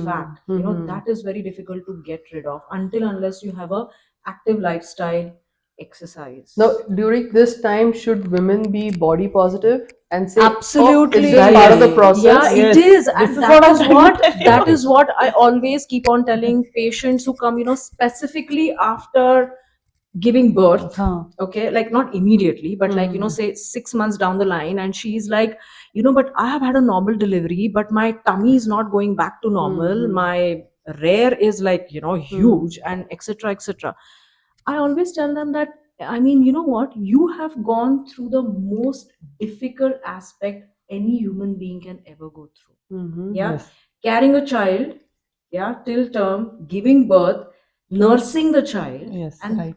fat. Hmm. Hmm. That is very difficult to get rid of until unless you have a active lifestyle, Now, exercise. during this time, should women be body positive and say, "Oh, it's just part of the Right. Absolutely. Yeah, process"? it Yes. is. This And is what that I'm is trying to what tell you. that Okay. is what I always keep on telling patients who come, specifically after giving birth. Huh. Okay, like not immediately, but like Hmm. say 6 months down the line, and she's like, but I have had a normal delivery, but my tummy is not going back to normal, Hmm. my rare is like Hmm. huge, and etc etc. I always tell them that, I mean, what, you have gone through the most difficult aspect any human being can ever go through. Hmm. Yeah, Yes. carrying a child, yeah, till term, giving birth, nursing the child, Yes. and Right.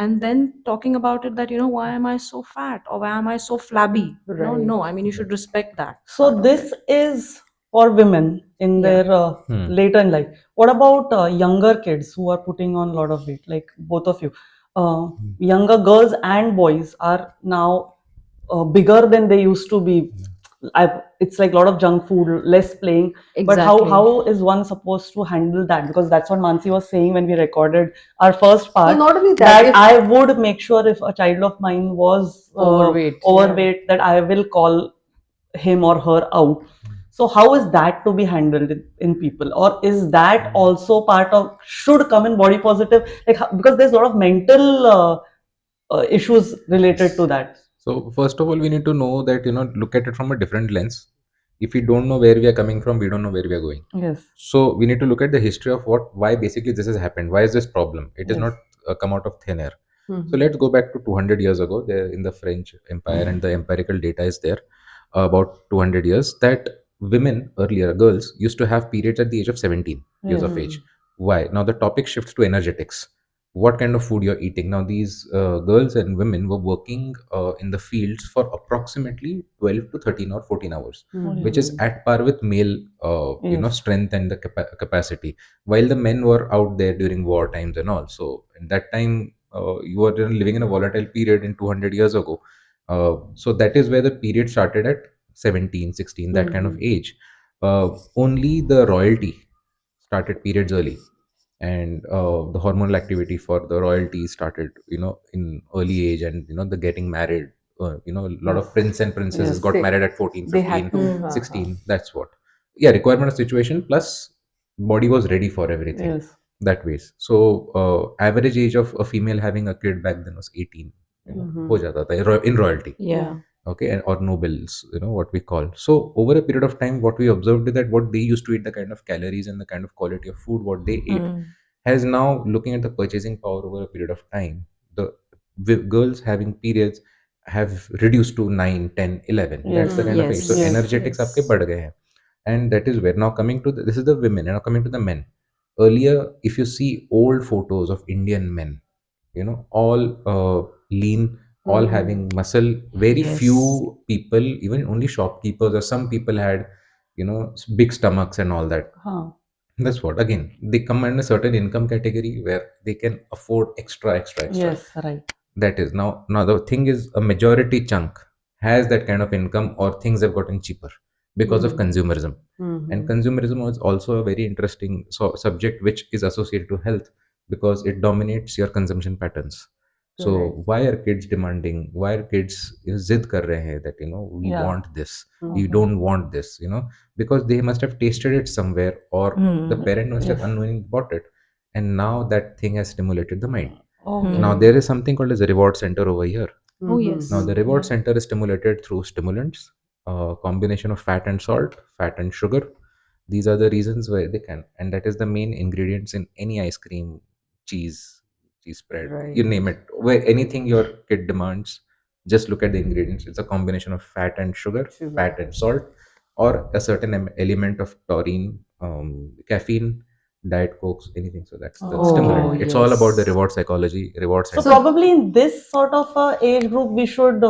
and then talking about it, that why am I so fat, or why am I so flabby? Right. No, I mean, you should respect that part So of this it. is for women in Yeah. their Hmm. later in life. What about younger kids who are putting on a lot of weight, like both of you? Younger girls and boys are now bigger than they used to be. It's like a lot of junk food, less playing. But Exactly. how is one supposed to handle that? Because that's what Mansi was saying when we recorded our first So part. not only that, That if I would make sure if a child of mine was overweight, yeah. overweight, that I will call him or her out. So how is that to be handled in people, or is that also part of should come in body positive, like because there's a lot of mental issues related to Yes. that. So first of all, we need to know that look at it from a different lens. If we don't know where we are coming from, we don't know where we are going. Yes. So we need to look at the history of why basically this has happened. Why is this problem? It is Yes. not come out of thin air. So Hmm. let's go back to 200 years ago, there in the French Empire, and the empirical data is there about 200 years that women earlier, girls, used to have periods at the age of 17 years Yes. of age. Why? Now the topic shifts to energetics. What kind of food you're eating. Now these girls and women were working in the fields for approximately 12 to 13 or 14 hours, Oh, yeah. which is Hmm. at par with male Yes. strength and the capacity, while the men were out there during war times and all. So in that time, you were living in a volatile period in 200 years ago. So that is where the period started at 17, 16, that kind of Hmm. age. Only the royalty started periods early, and the hormonal activity for the royalty started in early age, and the getting married, a lot Yes. of prince and princesses Yes. got They married at 14, they had 15, to. Hmm. Haha. 16. That's what, yeah, requirement of situation plus body was ready for everything Yes. that ways. So average age of a female having a kid back then was 18, ho Hmm. jata tha in royalty. Yeah. Yeah. Okay, and or nobles, what we call. So over a period of time, what we observed is that what they used to eat, the kind of calories and the kind of quality of food what they ate, Hmm. has now, looking at the purchasing power over a period of time, the girls having periods have reduced to 9, 10, 11. That's the Yes. kind of age. So Yes. Yes. energetics आपके Yes. बढ़ गए हैं. And that is where now coming to this is the women, and now coming to the men. Earlier, if you see old photos of Indian men, all lean, all Hmm. having muscle, very few Yes. people, even only shopkeepers or some people had big stomachs and all that. Huh. That's what, again, they come in a certain income category where they can afford extra extra extra. Yes. Right. That is now the thing is, a majority chunk has that kind of income, or things have gotten cheaper because of Hmm. consumerism. And Hmm. consumerism is also a very interesting subject which is associated to health, because it dominates your consumption patterns. Correct. So why are kids demanding, why are kids zid kar rahe hain that we Yeah. want this, we Hmm. don't want this, because they must have tasted it somewhere, or the Hmm. parent must have Yes. unknowingly bought it, and now that thing has stimulated the mind. Now Okay. Hmm. there is something called as a reward center over here. Oh, Now Hmm. yes. the reward Yeah. center is stimulated through stimulants, a combination of fat and salt, fat and sugar. These are the reasons why they can, and that is the main ingredients in any ice cream, cheese, cheese spread, you Right. name it. Where anything your kid demands, just look at the ingredients. It's a combination of fat and sugar, Sugar. fat and salt, or a certain element of taurine, caffeine, diet cokes, anything. So that's the Oh, stimulant. Okay. It's all about the yes. reward psychology, reward So center. So probably in this sort of age group, we should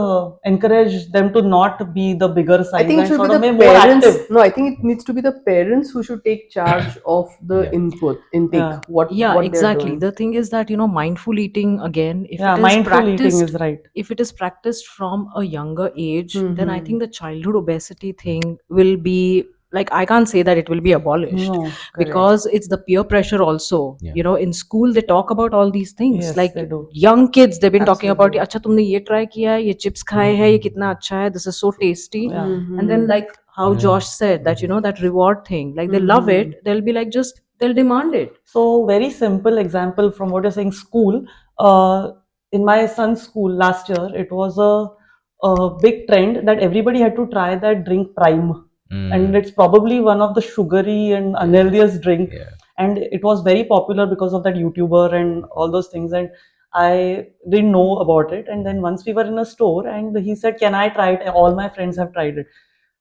encourage them to not be the bigger I size think it and should be sort of the be more parents. active. No, I think it needs to be the parents who should take charge of the Yeah. input intake. Yeah, Yeah, What they're exactly. doing. The thing is that, mindful eating, again, yeah. Mindful eating is right. if it is practiced from a younger age, then I Mm-hmm. think the childhood obesity thing will be, like, I can't say that it will be abolished, No, correct. because it's the peer pressure also. Yeah. In school they talk about all these things. Yes, Like they do. young kids, they've been talking about, Absolutely. अच्छा तुमने ये try किया है, ये chips खाए हैं, ये कितना अच्छा है, this is so tasty. Yeah. And then, Mm-hmm. like how Yeah. Josh said, that that reward thing, like they love Mm-hmm. it, they'll be like, just they'll demand it. So very simple example from what you're saying. School. Uh, in my son's school last year, it was a big trend that everybody had to try that drink Prime, and Mm. it's probably one of the sugary and Yeah. unhealthiest drink. Yeah. And it was very popular because of that YouTuber and all those things. And I didn't know about it. And then once we were in a store, and he said, "Can I try it?" All my friends have tried it.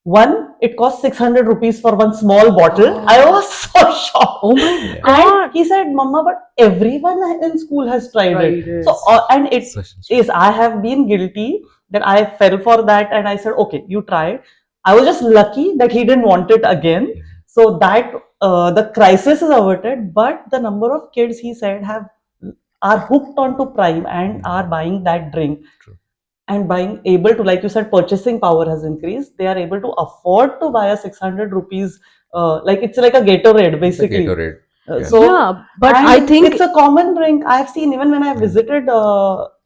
One, it cost 600 rupees for one small bottle. I Oh, was so shocked. Oh my Yeah. god. And he said, "Mama, but everyone in school has tried it." tried it. So, and it Such is, I have been guilty that I fell for that and I said, "Okay, you try it." I was just lucky that he didn't want it again. So that the crisis is averted, but the number of kids, he said, have are hooked onto Prime and are buying that drink, True. and buying able to, like you said, purchasing power has increased. They are able to afford to buy a 600 rupees, like it's like a Gatorade It's a basically. Gatorade. Yeah. So, Yeah, but I and think, it's a common drink. I've seen even when I Yeah. visited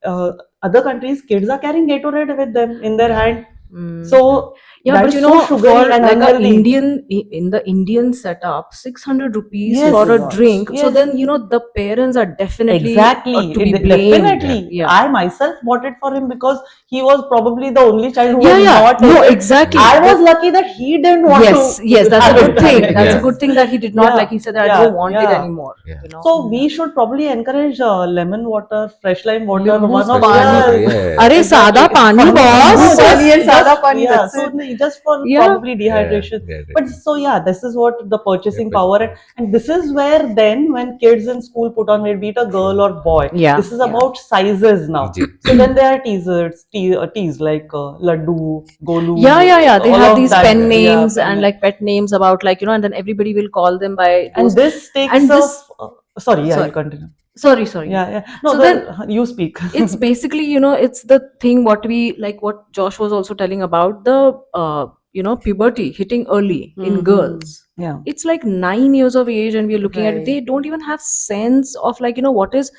other countries, kids are carrying Gatorade with them in their Yeah. hand. mm, So yeah, that but is so for sugary and like a unhealthy. in the Indian setup, 600 rupees It is Yes, for a a lot. drink. So yes. then, the parents are definitely Exactly. to be blamed. Definitely. Yeah. Yeah. I myself bought it for him because he was probably the only child who Yeah, was yeah. not No, able. exactly. I was That, lucky that he didn't want yes, yes, to that's a have good it thing. again. That's a Yeah. good thing that he did not, like Yeah, he said, that I yeah, don't want it yeah. anymore. Yeah. So we should probably encourage lemon water, fresh lime water, Limbu's one of Fresh lime pani. water. yes, Yeah. Arey, sada exactly. pani, Limbu No, boss. pani and sada just pani. yeah. That's So it. just for Yeah. probably Yeah. dehydration. Yeah. But so yeah, this is what the Yeah. purchasing power, and this is where then when kids in school put on weight, be it a girl or boy, Yeah, this is yeah. about sizes now. Ji. So then there are teas like laddu, golu, Yeah, yeah, yeah. They all have of these that. pen Yeah, names and like pet names about, like, and then everybody will call them by and those. this takes And a. this, Sorry, yeah, you sorry, continue. sorry. Yeah, yeah. No, So then the you speak. it's basically, it's the thing what we like, what Josh was also telling about the, puberty hitting early in Mm-hmm. girls. Yeah. It's like 9 years of age, and we're looking at it. Right. They don't even have sense of, like, what is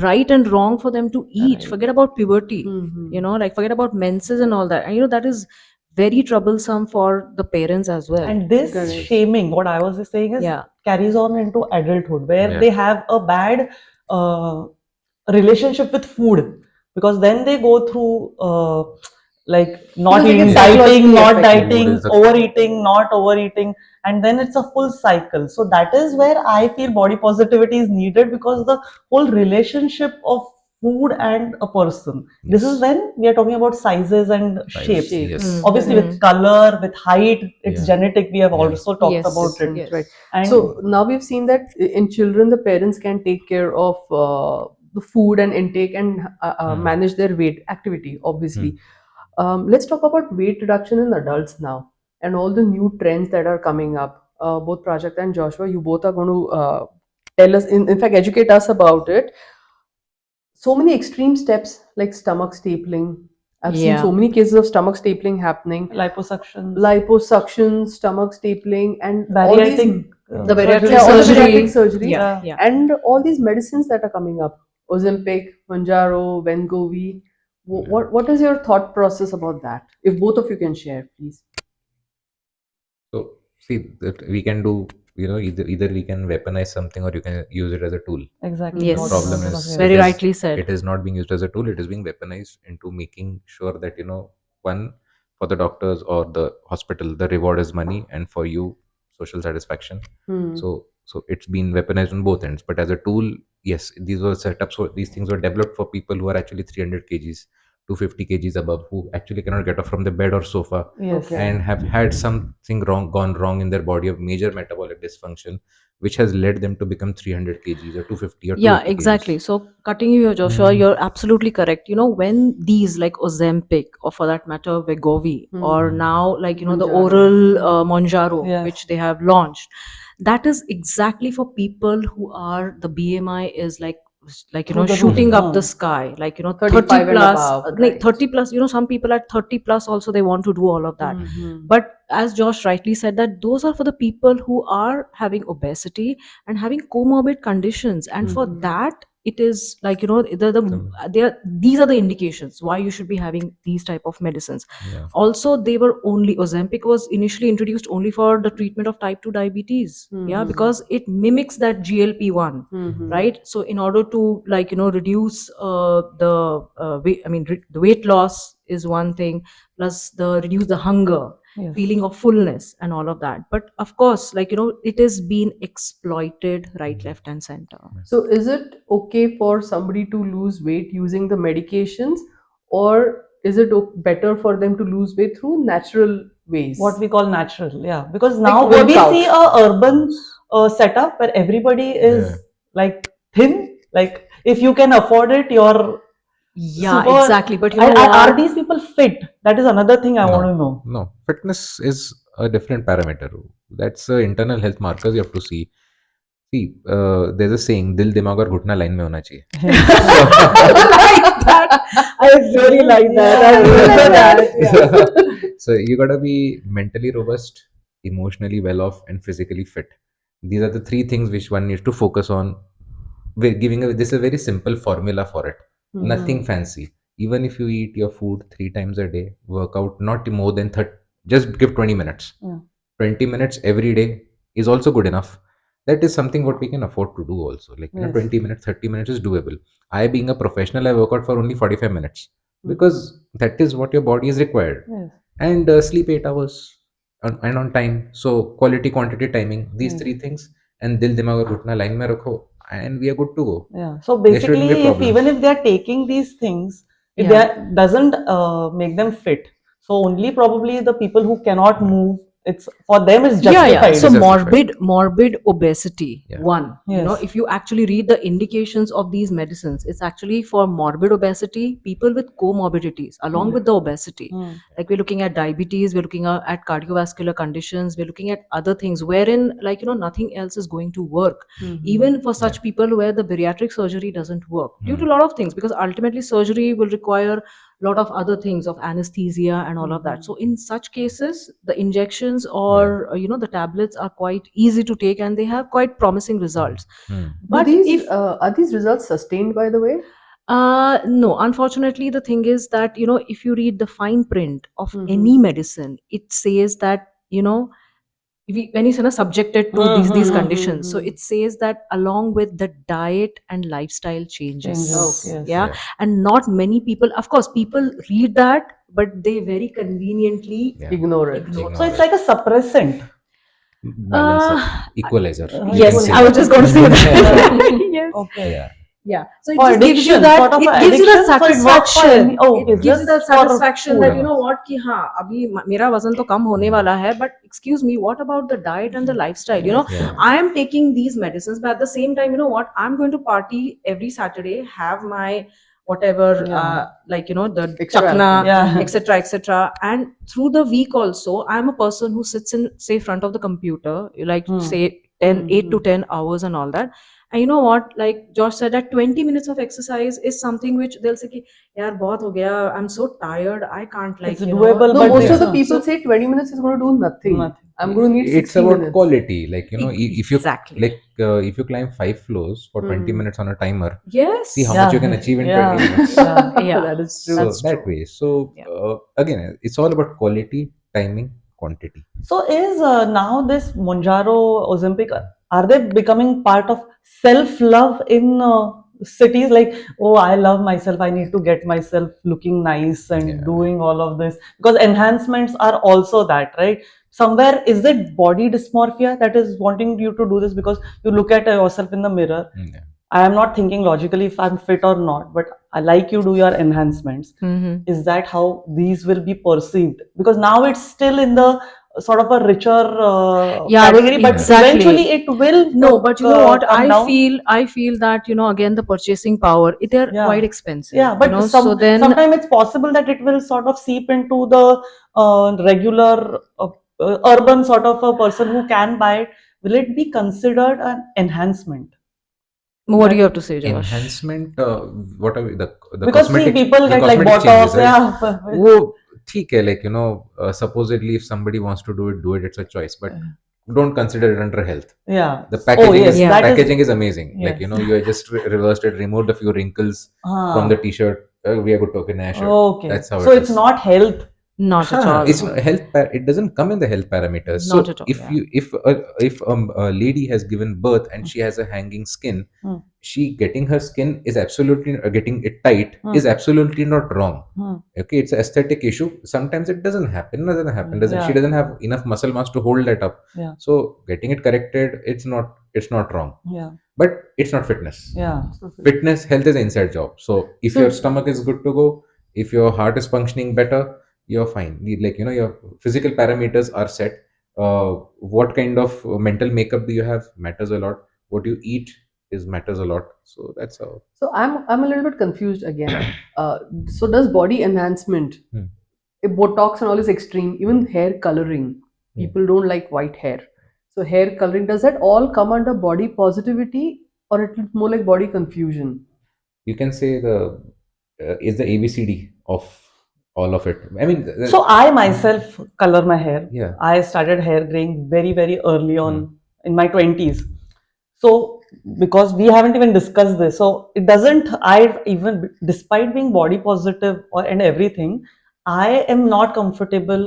right and wrong for them to eat. Right. Forget about puberty, Mm-hmm. like forget about menses and all that. And that is very troublesome for the parents as well. And this Correct. shaming, what I was just saying is, Yeah. carries on into adulthood where Yeah. they have a bad uh, relationship with food, because then they go through like not Because they get eating, psychologically dieting, not affected. Food dieting, is the overeating, not overeating, and then it's a full cycle. So that is where I feel body positivity is needed, because the whole relationship of food and a person. This is yes. when we are talking about sizes and Sizes. shapes. Shapes. Yes. Obviously, Mm. with color, with height, it's Yeah. genetic. We have Yeah. also talked Yes. about it. Different, Yes. right? And So now we've seen that in children, the parents can take care of the food and intake and manage their weight activity, obviously. Let's talk about weight reduction in adults now and all the new trends that are coming up. Both Prajakta and Joshua, you both are going to tell us, in fact, educate us about it. So many extreme steps like stomach stapling. I've seen so Yeah. many cases of stomach stapling happening, liposuctions, liposuction, stomach stapling, and all these, bariatric The bariatric yeah, all the surgery. bariatric surgery. surgeries, Yeah. Yeah. Yeah. and all these medicines that are coming up, Ozempic, Manjaro, Wegovy. What is your thought process about that? If both of you can share, please. So see that we can do, either we can weaponize something or you can use it as a tool. Exactly. The What Yes. problem both of is you Very it have said. is rightly said. it is not being used as a tool. It is being weaponized into making sure that one, for the doctors or the hospital, the reward is money, and for you, social satisfaction. Hmm. So it's been weaponized on both ends. But as a tool, yes, these were set up. So these things were developed for people who are actually 300 kgs 250 kgs above, who actually cannot get up from the bed or sofa, Yes. Okay. and have had something gone wrong in their body of major metabolic dysfunction, which has led them to become 300 kgs or 250 or Yeah, 280 exactly. kgs. So cutting you here, Joshua, Mm. you're absolutely correct. When these like Ozempic or for that matter Wegovy or Hmm. now like the Manjaro. oral Monjaro Yes. which they have launched, that is exactly for people who are the BMI is like Through the roof. shooting up the Hmm. sky, like 30 35 and plus, above, no, right? 30 plus, some people at 30 plus also they want to do all of that. Hmm. But as Josh rightly said, that those are for the people who are having obesity and having comorbid conditions, and for Hmm. that it is like So, they are, these are the indications why you should be having these type of medicines. yeah. Also, they were only Ozempic was initially introduced only for the treatment of type 2 diabetes, yeah, Hmm. because it mimics that GLP-1, Hmm. right? So in order to like reduce the weight, I mean the weight loss is one thing, plus the reduce the hunger, Yes. feeling of fullness and all of that. But of course, like it is being exploited right, left and center. So, is it okay for somebody to lose weight using the medications, or is it better for them to lose weight through natural What ways, we call natural, yeah. Because like now we workout? see a urban setup where everybody Yeah. is like thin. Like if you can afford it, you're Yeah, super. exactly. But you know Are what? these people fit? That is another thing I want No, to know. no. Fitness is a different parameter. That's internal health markers you have to see. See, there's a saying, "Dil, dimag aur ghutna line mein hona chahiye." So, Like that. I really like that. I Yeah. remember that. so, Yeah. so you gotta be mentally robust, emotionally well off, and physically fit. These are the three things which one needs to focus on. We're giving this is a very simple formula for it. Nothing Hmm. fancy. Even if you eat your food 3 times a day, work out not more than 30, just give 20 minutes. Yeah. 20 minutes every day is also good enough. That is something what we can afford to do also. Like, Yes. 20 minutes, 30 minutes is doable. I, being a professional, I work out for only 45 minutes Hmm. because that is what your body is required. Yes. And sleep 8 hours and on time. So, quality, quantity, timing, these Yes. three things. And dil, dimag aur ghutna line mein rakho, and we are good to go. Yeah. So There shouldn't be a basically, if problem. even if they are taking these things, if they Yeah. doesn't make them fit, so only probably the people who cannot move, it's for them it's Yeah. It So justified. is justified. morbid obesity, Yeah. one, Yes. if you actually read the indications of these medicines, it's actually for morbid obesity, people with comorbidities along Hmm. with the obesity. Hmm. Like we're looking at diabetes, we're looking at cardiovascular conditions, we're looking at other things wherein like nothing else is going to work. Hmm. Even for Yeah. such people where the bariatric surgery doesn't work due to Hmm. a lot of things, because ultimately surgery will require lot of other things of anesthesia and all of that. Hmm. So in such cases the injections Yeah. or the tablets are quite easy to take and they have quite promising results. Hmm. Do But these if are these results sustained, by the way? no, unfortunately the thing is that if you read the fine print of Hmm. any medicine, it says that when it's subjected to these Hmm. conditions, so Hmm. it says that along with the diet and lifestyle changes, Changes. Okay. Yes. yeah. Yeah. And not many people, of course people read that, but they very conveniently Yeah. Ignore it. ignore So Ignore it's that. it. like a suppressant. Balancer, uh equalizer. You can yes, say I was that. just going to say Yeah. that. Yes. Okay. Yeah. Yeah, so it For just gives you addiction, that, sort of it a gives you that addiction. So it works for any. satisfaction, Oh, it okay. gives you that Just for satisfaction that food. what कि हाँ अभी मेरा वजन तो कम होने Hmm. वाला है, but excuse me, what about the diet and the lifestyle? Yes. Yeah. I am taking these medicines, but at the same time, what, I'm going to party every Saturday, have my whatever, Yeah. like the Extra chakna, alcohol. Yeah. Hmm. etc., and through the week also, I'm a person who sits in say front of the computer, like Hmm. say 10 8 to Hmm. 10 hours and all that. And you know what, like Josh said, that 20 minutes of exercise is something which they'll say कि, यार बहुत हो गया, I'm so tired, I can't, It's like doable, No, but most of it's the Yeah. people so say 20 minutes is going to do nothing. nothing. I'm going to need It's 60 about minutes. quality. Like, if you exactly. like, if you climb 5 floors for 20 Hmm. minutes on a timer, see how Yes. much you can Yeah. achieve in 20 Yeah. minutes. Yeah. Yeah, That is So true. that's that true. way. So Yeah. again, it's all about quality, timing, quantity. So is now this Monjaro Ozempic, are they becoming part of self-love in cities? Like, oh, I love myself. I need to get myself looking nice and Yeah. doing all of this because enhancements are also that, right? Somewhere is it body dysmorphia that is wanting you to do this because you look at yourself in the mirror. Yeah. I am not thinking logically if I'm fit or not, but like you do your enhancements, Mhm. is that how these will be perceived? Because now it's still in the sort of a richer Yeah, I was category, but exactly. eventually it will No, but you know what? come down. I feel that, again, the purchasing power, they're quite Yeah, expensive, yeah, but so then sometimes it's possible that it will sort of seep into the regular urban sort of a person who can buy it. Will it be considered an enhancement? what do you That, have to say, Josh? enhancement, what are the because see, cosmetic people the get like cosmetic changes, Botox, right? yeah. वो ठीक है, like, supposedly if somebody wants to do it, it's a choice, but don't consider it under health. Yeah. The Oh packaging is yes, Yeah. that is, packaging is amazing. Like, yes. you have just reversed it, removed a few wrinkles from the Ah, t-shirt. We are good to okay, nah, shirt. okay. That's how So it it's is. not health. Not at all. It's not health. It doesn't come in the health parameters. Not So at all. if Yeah. you if a lady has given birth and she has a hanging skin, Hmm. she getting her skin is absolutely getting it tight Hmm. is absolutely not wrong. Hmm. Okay, it's an aesthetic issue. Sometimes it doesn't happen. Doesn't happen. Doesn't she Yeah. doesn't have enough muscle mass to hold that up. Yeah. So getting it corrected, it's not wrong. Yeah. But it's not fitness. Yeah. Fitness, health is an inside job. So if So your stomach is good to go, if your heart is functioning better, you're fine. Like, your physical parameters are set. What kind of mental makeup do you have matters a lot. What you eat is matters a lot. So that's how. So I'm a little bit confused again. So does body enhancement, Hmm. if Botox and all is extreme, even hair coloring, Hmm. people don't like white hair. So hair coloring, does that all come under body positivity, or it is more like body confusion? You can say the is the ABCD of all of it. I mean, So I myself color my hair. yeah. I started hair graying very, very early Hmm. on in my 20s. So because we haven't even discussed this, so it doesn't, I even, despite being body positive or and everything, I am not comfortable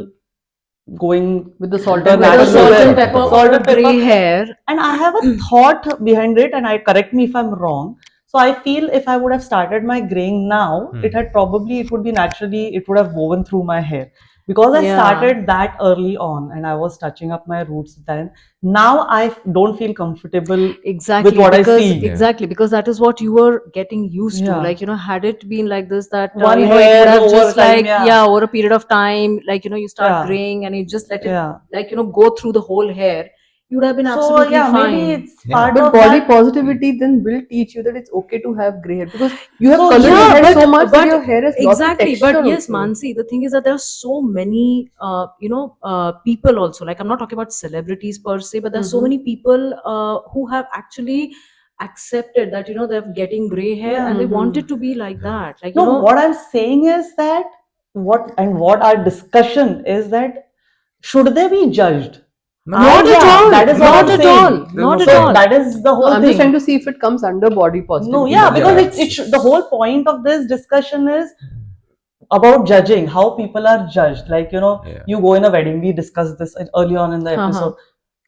going With the salt the and With a pepper Everybody look? is certain natural pepper comfortable. or salt a and pepper. gray hair. And I have a thought behind it, and I correct me if I'm wrong. So I feel if I would have started my graying now, Hmm. it would be naturally, it would have woven through my hair. Because I Yeah. started that early on and I was touching up my roots then. Now I don't feel comfortable with Exactly, what I because see. Yeah. exactly because that is what you were getting used to. Yeah. Like, had it been like this, that One it would hair have over just time, like, yeah. yeah, over a period of time, like, you start Yeah. graying and you just let it, Yeah. like, go through the whole hair. You would have been So absolutely yeah, maybe fine. it's Yeah. part But of body that. positivity then will teach you that it's okay to have gray hair, because you have So colored your Yeah, hair yes. so much that but your hair has lost the exactly. texture But yes, also. Mansi, the thing is that there are so many, people also. Like, I'm not talking about celebrities per se, but there's so Mm-hmm. many people who have actually accepted that they're getting gray hair Yeah. and they want Mm-hmm. it to be like that. Like, No, what I'm saying is that what our discussion is that should they be judged? No. not I, at yeah, all, that is what not I'm at saying. all, There's no not at So point. all. that is the No, whole I'm just trying thing. to see if it comes under body No, positivity yeah, level. because Yeah. the whole point of this discussion is about judging, how people are judged. Like, Yeah. you go in a wedding, we discussed this early on in the Uh-huh. episode.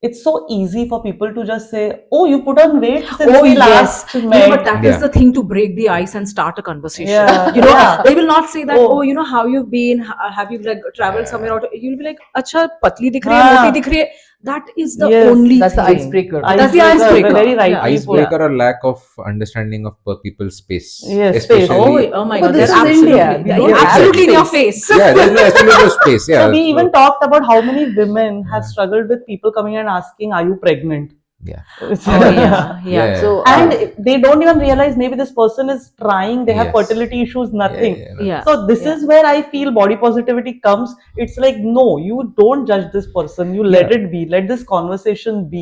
It's so easy for people to just say, oh, you put on weight since Oh, we yes. last But met. that is Yeah. the thing to break the ice and start a conversation. Yeah, yeah. They will not say that, oh, Oh, how you've been, have you like traveled somewhere Yeah. out. You'll be like, acha, patli dikh rahi hai, moti ah, dikh rahi hai. That is the yes, only That's the thing. icebreaker. That's the icebreaker, icebreaker. very Yeah, rightly put. yeah. Icebreaker or lack of understanding of people's space, Yes, space. Oh, especially. oh my Because God, this they're is India. absolutely, We they're don't Yeah, have absolutely in exactly. your space. face. Yeah, there's no absolute no space. So Yeah. we even So, talked about how many women have yeah. struggled with people coming and asking, "Are you pregnant?" Yeah. Oh, yeah, Yeah. yeah. Yeah. So And they don't even realize maybe this person is trying, they have Yes. fertility issues, Yeah. Yeah. nothing. Yeah, Yeah, nothing. So this yeah. is where I feel body positivity comes. It's like, no, you don't judge this person, you let Yeah. it be, let this conversation be.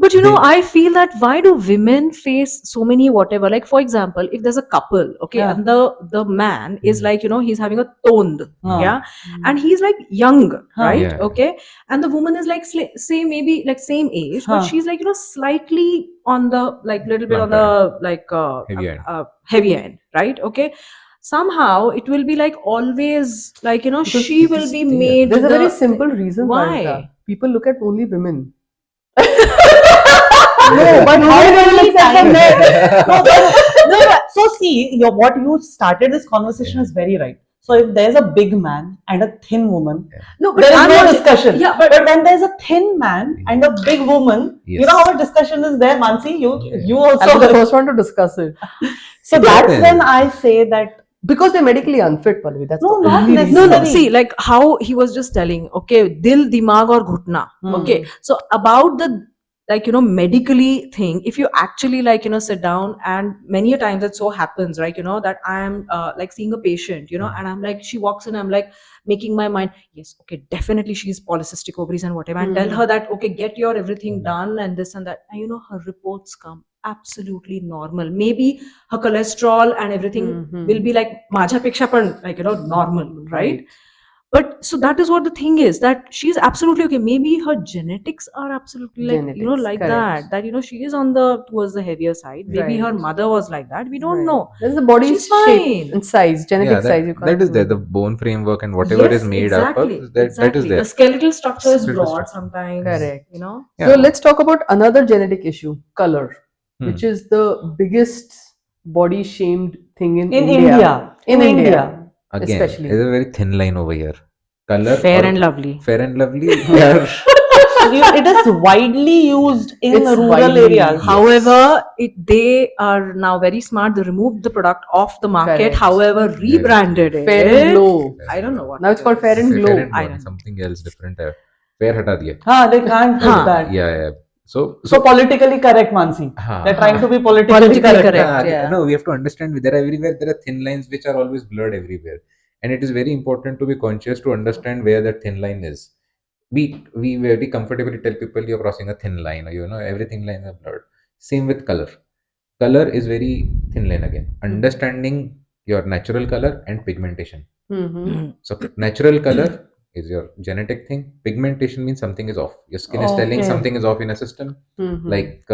But They. I feel that why do women face so many whatever? Like, for example, if there's a couple, okay, Yeah. and the man is like, he's having a toned, Huh. yeah, and he's like young, Huh. right? Yeah. Okay, and the woman is like same, maybe like same age, but Huh. she's like slightly on the like little bit on Plumper end. the like Heavy end. heavy end, right? Okay, somehow it will be like always like because she will be Yeah. made there's a very the simple reason, why. Parita. People look at only women. No, but how Nobody many looks at the times? men. No, so see, what you started this conversation is very right. So if there's a big man and a thin woman, No, but there is I'm no not. discussion. Yeah, But when there's a thin man and a big woman, you know Yes. how a discussion is there, Mansi. You I'll be the also. first one to discuss it. So It that's happens. when I say that Because they're medically unfit, Pallavi. That's No, the not only necessary. No, reason. no. See, like how he was just telling, okay, dil, dimag, or ghutna. Okay, so about the medically thing, if you actually sit down, and many a times it so happens, right? That I am like seeing a patient, and I'm like, she walks in, I'm like making my mind, yes, okay, definitely she's polycystic ovaries and whatever, and tell her that, okay, get your everything done and this and that, and her reports come absolutely normal. Maybe her cholesterol and everything will be like माझ्या पेक्षा पण normal, right? But so that is what the thing is, that she's absolutely okay. Maybe her genetics are absolutely like Genetics, like correct. that she is on the towards the heavier side. Maybe her Right. mother was like that, we don't Right. know. That's the body's She's shape fine. and size, Yeah, genetic size. You that can't is do there. The anything. bone framework and whatever is Yes, made up of, exactly, that is exactly. The there. skeletal structure is Skeletal broad structure. sometimes, Correct. Yeah. So let's talk about another genetic issue, color, Hmm. which is the biggest body shamed thing in in India. India, In India, Again, especially. there's a very thin line over here. Color Fair or and lovely. fair and lovely, they are. it is widely used in It's rural widely areas. used. However, they are now very smart. They removed the product off the market. Correct. However, rebranded it. Fair and glow. I don't know what. Now it's it called is. Fair and Fair Glow. and I glow, don't know. something else different. Fair hata diya. They can't put Huh. that. Yeah. So So politically correct, Mansi. Huh. They're trying to be politically Politically correct. correct. Yeah. No, we have to understand there are everywhere. There are thin lines which are always blurred everywhere, and it is very important to be conscious to understand where that thin line is. We very comfortably tell people you're crossing a thin line, or everything lines are blurred. Same with color. Color is very thin line again. Understanding your natural color and pigmentation. Mm-hmm. So natural color is your genetic thing. Pigmentation means something is off. Your skin is telling Okay. something is off in a system, Mm-hmm. like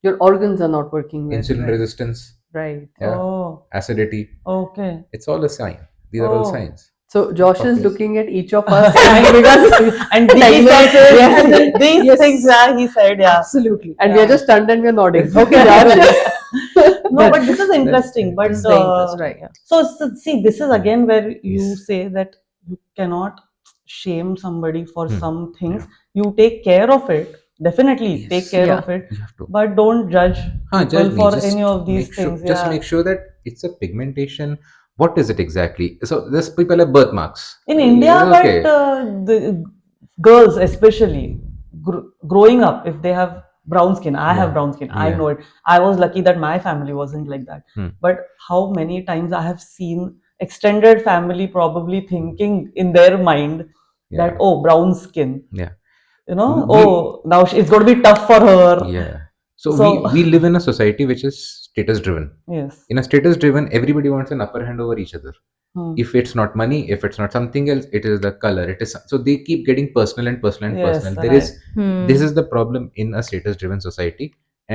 Your organs are not working well. insulin Right. resistance, Right. Oh, acidity. okay. It's all a sign. These are all Oh. signs. So Josh is Obvious. looking at each of us because And telling these, us yes, these Yes. things, he said, Absolutely. and we are just stunned and we're nodding. Okay, Josh. No, but this is interesting. But This is very interesting. Right. Yeah. so see, this is again where you Yes. say that you cannot shame somebody for Hmm. some things. You take care of it. Definitely Yes. take care Yeah. of it. You have to. But don't judge people Judge me. for Just any of these make sure. things. Just Yeah. make sure that it's a pigmentation. What is it exactly? So there's people have birthmarks. In India, Okay. but the girls especially growing up, if they have brown skin, I have Yeah. brown skin, I Yeah. know it. I was lucky that my family wasn't like that. Hmm. But how many times I have seen extended family probably thinking in their mind that, Yeah. oh, brown skin, Yeah. oh, now it's going to be tough for her. Yeah. So, So we live in a society which is status driven. yes. In a status driven, everybody wants an upper hand over each other. Hmm. If it's not money, if it's not something else, it is the color. It is so they keep getting personal and personal and Yes, personal. right. This is the problem in a status driven society,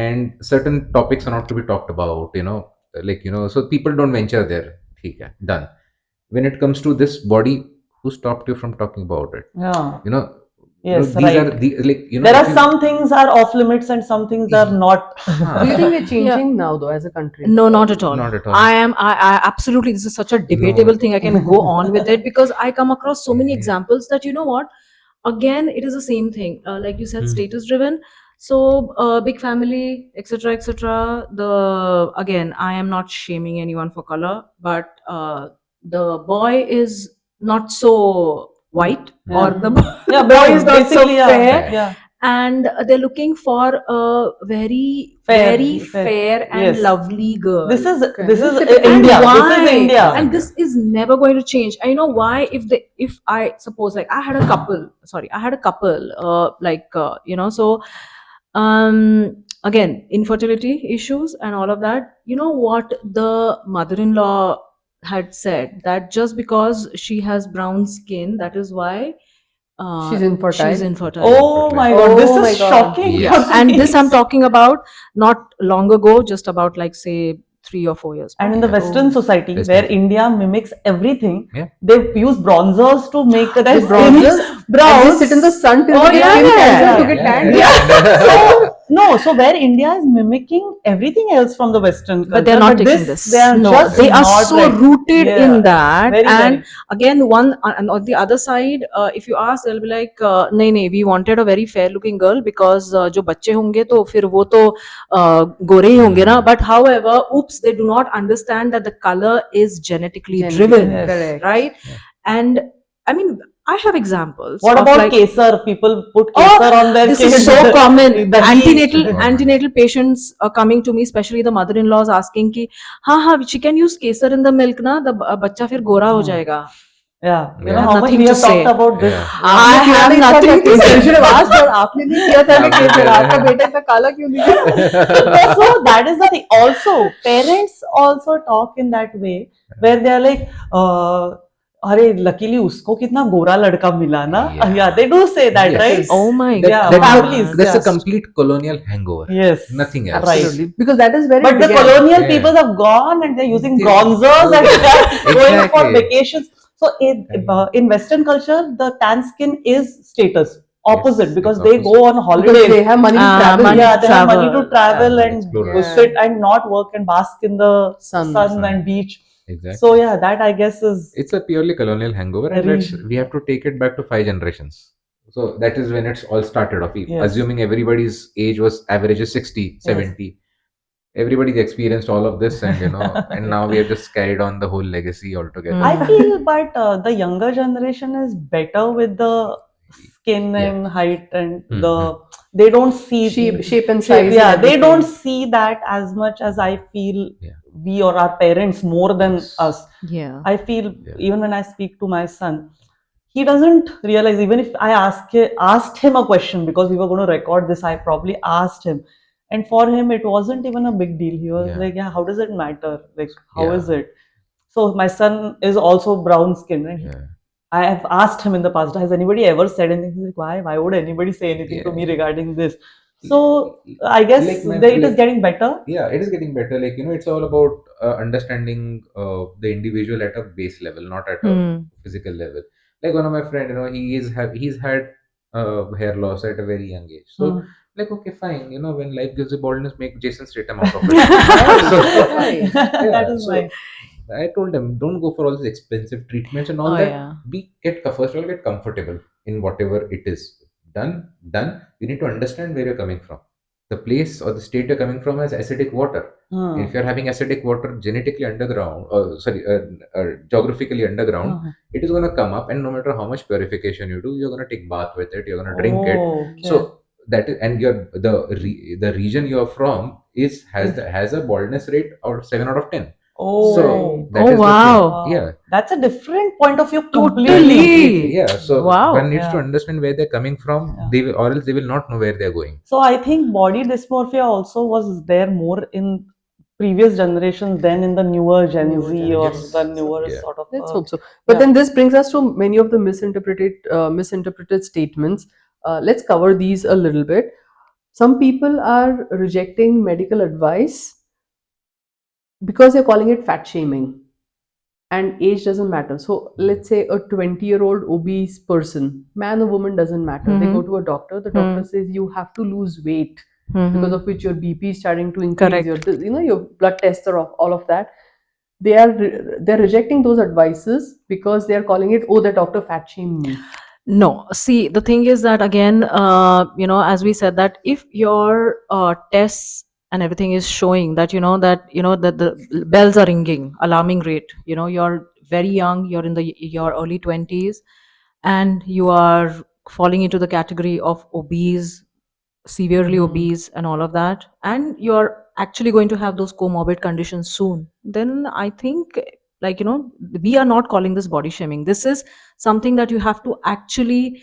and certain topics are not to be talked about. So people don't venture there. ठीक है, done. When it comes to this body, who stopped you from talking about it? Yeah. You know, Yes, these right. are the like There if are you- some things are off limits and some things are not. Do you think we're changing now, though, as a country? No, not at all. Not at all. I absolutely, this is such a debatable thing. I can go on with it because I come across so many examples that, what, again, it is the same thing. Like you said, status driven. So, big family, etc., etc. Again, I am not shaming anyone for color, but the boy is not so white, or the Yeah, boy is not so basically, yeah. fair. Yeah. And they're looking for a very Fair, very fair. fair and Yes. lovely girl. This is Okay. this is And India. why? This is India. And this is never going to change. I know why. If I suppose, like, I had a couple, so again, infertility issues and all of that. You know what the mother-in-law had said, that just because she has brown skin, that is why She's infertile. she's infertile. Oh my God, this Oh my is God. shocking. Yes. Yeah, and this I'm talking about not long ago, just about like say 3 or 4 years back. And in the Western society, Western. where India mimics everything, Yeah. they use bronzers to make their With bronzers, brown. and they sit in the sun till Oh, they yeah, skin yeah, cancer yeah, to get yeah, tanned. yeah. So No, so where India is mimicking everything else from the Western But they're culture, not but taking this they this. are No, just they are not so right. rooted in Yeah, that. very, And very. again, and on the other side, if you ask, they'll be like, "नहीं नहीं, we wanted a very fair looking girl because जो बच्चे होंगे तो फिर वो तो गोरे ही होंगे ना." But however, oops, they do not understand that the color is genetically Genetically driven, Yes. correct. right? Yeah. And I mean, I have examples What of about like, kesar? People put kesar on oh, their this is kids. so common. Dahi. So common. Antenatal patients are coming to me, especially the mother-in-laws, asking कि हाँ हाँ, she can use kesar in the milk ना, the बच्चा फिर गोरा हो जाएगा. Yeah, you I know Yeah. have how much nothing we to have talked say. about this. Yeah. Yeah. आपने I किया have नहीं था क्या nothing to Kesar? You should say. have asked her. आपने नहीं किया था क्या आपने केसर? किया आपका है। बेटा इतना काला क्यों नहीं है? So that is the thing. Also, parents also talk in that way where they are like, अरे luckily उसको कितना गोरा लड़का मिला ना. Yeah. Yeah, they do say that, Yes. right? Oh my Yeah, That's families, God. that's a yeah. complete colonial hangover. Yes, Nothing else. right. Absolutely, because that is where But it the began. colonial Yeah. peoples have gone and they're using They- bronzers and okay. they're going for Exactly. vacations. So in Western culture, the tan skin is status opposite Yes, because it's they go opposite. on Because holidays. they have money to travel. Money Yeah, to they have money to travel. travel Yeah, and explorers. Yeah. sit and not work and bask in the Sun. sun and beach. Exactly. So yeah, that I guess is It's a purely colonial hangover, and very we have to take it back to 5 generations. So that is when it's all started off. Yes. Assuming everybody's age was average is 60, Yes. 70. Everybody's experienced all of this, and and now we have just carried on the whole legacy altogether. I feel, but the younger generation is better with the skin Yeah. and height and Mhm. they don't see Shape and size and Yeah, they don't everything. see that as much as I feel Yeah. we or our parents more than Yes. us. Yeah. I feel Yeah. even when I speak to my son, he doesn't realize. Even if I asked him a question because we were going to record this, I probably asked him, and for him it wasn't even a big deal. He was Yeah. like, "Yeah, how does it matter? Like, how Yeah. is it?" So my son is also brown skinned, and Yeah. I have asked him in the past, has anybody ever said anything? He's like, why? Why would anybody say anything to Yeah. me regarding this? So I guess Like my- it is like- getting better. Yeah, it is getting better. Like it's all about understanding the individual at a base level, not at a physical level. Like one of my friend, he's had hair loss at a very young age. So Hmm. like, okay, fine. When life gives you baldness, make Jason Statham out of it. Right. So Right. That yeah, is so nice. I told them, don't go for all these expensive treatments and all Oh that. yeah. First of all, get comfortable in whatever it is. Done. You need to understand where you're coming from. The place or the state you're coming from has acidic water. Hmm. If you're having acidic water genetically underground, or sorry, geographically underground, Hmm. it is going to come up, and no matter how much purification you do, you're going to take bath with it. You're going to drink it. Oh, okay. So that is, and the region you're from has a baldness rate of 7 out of 10. oh, So that Oh, is the thing. wow. Yeah. That's a different point of view Totally. completely. Yeah. So Wow. one needs to Yeah. understand where they're coming from. Yeah. Or else they will not know where they're going. So I think body dysmorphia also was there more in previous generations than in the newer Gen Newer Z or generations. the newer Yeah. sort of. Let's hope so. But yeah. then this brings us to many of the misinterpreted statements. Let's cover these a little bit. Some people are rejecting medical advice because they're calling it fat shaming, and age doesn't matter. So let's say a 20-year-old obese person, man or woman, doesn't matter. They go to a doctor. The doctor says you have to lose weight, because of which your BP is starting to increase. Correct. Your blood tests are all of that. They're rejecting those advices because they are calling it, oh, the doctor fat shamed me. No, see, the thing is that again, as we said, that if your tests and everything is showing that that the bells are ringing, alarming rate. You're very young, you're in your early 20s, and you are falling into the category of obese, severely obese, and all of that, and you're actually going to have those comorbid conditions soon. Then I think, we are not calling this body shaming. This is something that you have to actually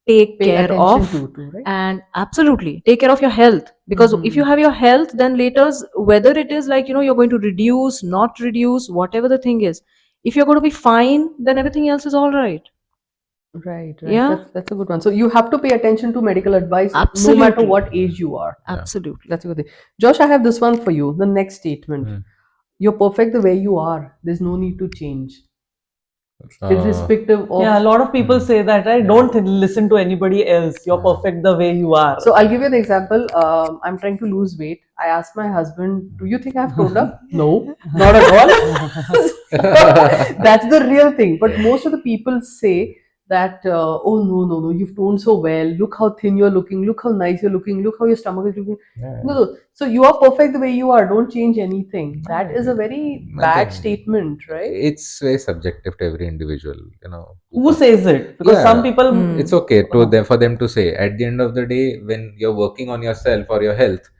take Pay care attention of, to, right? and absolutely take care of your health, because if you have your health, then later, whether it is you're going to reduce, not reduce, whatever the thing is, if you're going to be fine, then everything else is all right. Right. Yeah. That's a good one. So you have to pay attention to medical advice no matter Absolutely. what age you are. Absolutely. That's a good thing. Josh, I have this one for you. The next statement. Mm. You're perfect the way you are. There's no need to change. Uh, irrespective of. Yeah, a lot of people say that, right? Don't listen to anybody else. You're perfect the way you are. So I'll give you an example. I'm trying to lose weight. I asked my husband, "Do you think I've toned up?" No, not at all. So that's the real thing. But Yeah. most of the people say that, "Oh no, no, no, you've toned so well. Look how thin you're looking. Look how nice you're looking. Look how your stomach is looking." Yeah. No, no. So you are perfect the way you are. Don't change anything. That is a very bad Nothing. statement, right? It's very subjective to every individual. Who says it? Because some Yeah, people, it's okay to them for them to say. At the end of the day, when you're working on yourself or your health,